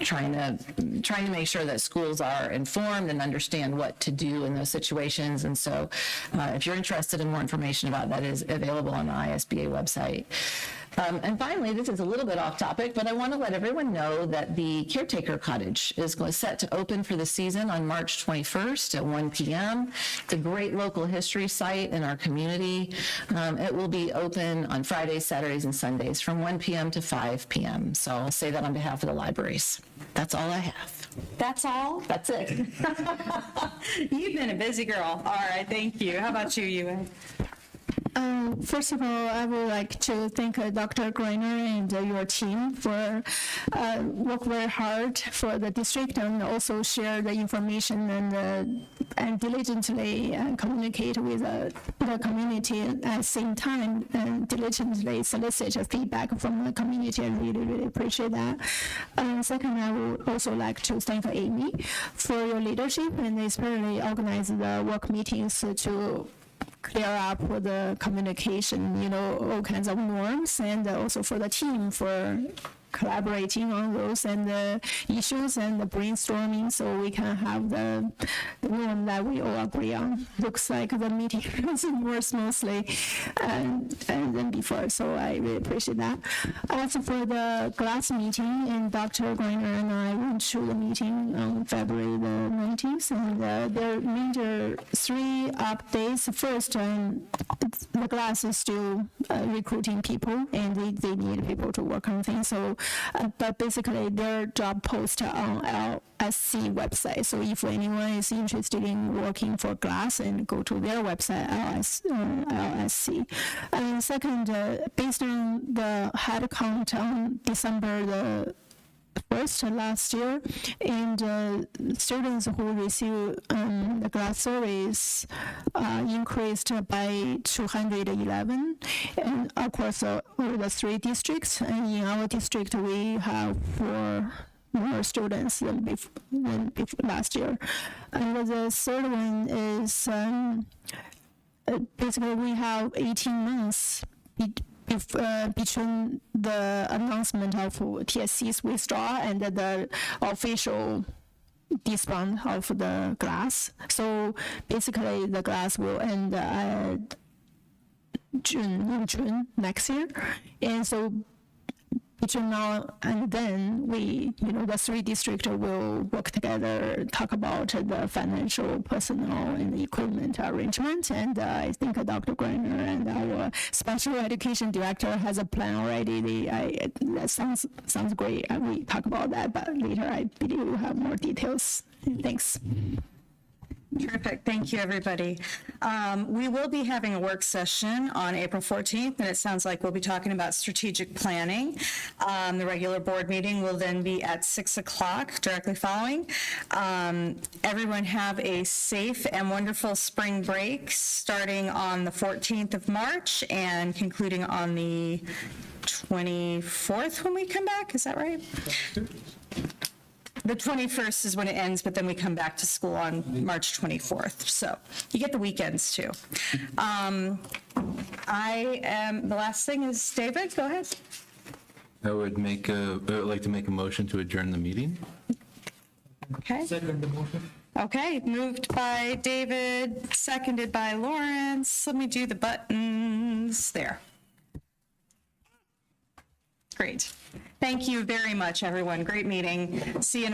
Speaker 2: trying to make sure that schools are informed and understand what to do in those situations. And so if you're interested in more information about that, it is available on the ISBA website. And finally, this is a little bit off topic, but I want to let everyone know that the Caretaker Cottage is set to open for the season on March 21st at 1 p.m. It's a great local history site in our community. It will be open on Fridays, Saturdays, and Sundays from 1 p.m. to 5 p.m. So I'll say that on behalf of the libraries. That's all I have.
Speaker 17: That's all?
Speaker 2: That's it.
Speaker 17: You've been a busy girl. All right, thank you. How about you, Yue?
Speaker 14: First of all, I would like to thank Dr. Greiner and your team for work very hard for the district and also share the information and diligently communicate with the community at the same time and diligently solicit feedback from the community. I really appreciate that. Second, I would also like to thank Amy for your leadership and especially organize the work meetings to clear up the communication, all kinds of norms, and also for the team for collaborating on those and the issues and the brainstorming so we can have the norm that we all agree on. Looks like the meeting is more smoothly than before, so I really appreciate that. As for the glass meeting, and Dr. Greiner and I went to the meeting on February the 19th, and there are major 3 updates. First, the glass is still recruiting people, and they need people to work on things. So, but basically, their job post on LSC website. So if anyone is interested in working for glass, and go to their website, LSC. And second, based on the head count on December the 1st last year, and students who receive the glass service increased by 211 and across all the 3 districts. And in our district, we have 4 more students than last year. And the third one is basically we have 18 months between the announcement of TSC's withdrawal and the official disband of the glass. So basically, the glass will end June next year, and so between now and then, the 3 districts will work together, talk about the financial, personnel, and the equipment arrangement. And I think Dr. Greiner and our special education director has a plan already. That sounds great. We talk about that, but later I believe we'll have more details. Thanks.
Speaker 17: Terrific. Thank you, everybody. We will be having a work session on April 14th, and it sounds like we'll be talking about strategic planning. The regular board meeting will then be at 6 o'clock, directly following. Everyone have a safe and wonderful spring break, starting on the 14th of March and concluding on the 24th when we come back. Is that right? The 21st is when it ends, but then we come back to school on March 24th. So you get the weekends too. The last thing is, David, go ahead.
Speaker 6: I would like to make a motion to adjourn the meeting.
Speaker 17: Okay. Second the motion. Okay, moved by David, seconded by Lawrence. Let me do the buttons there. Great. Thank you very much, everyone. Great meeting. See you in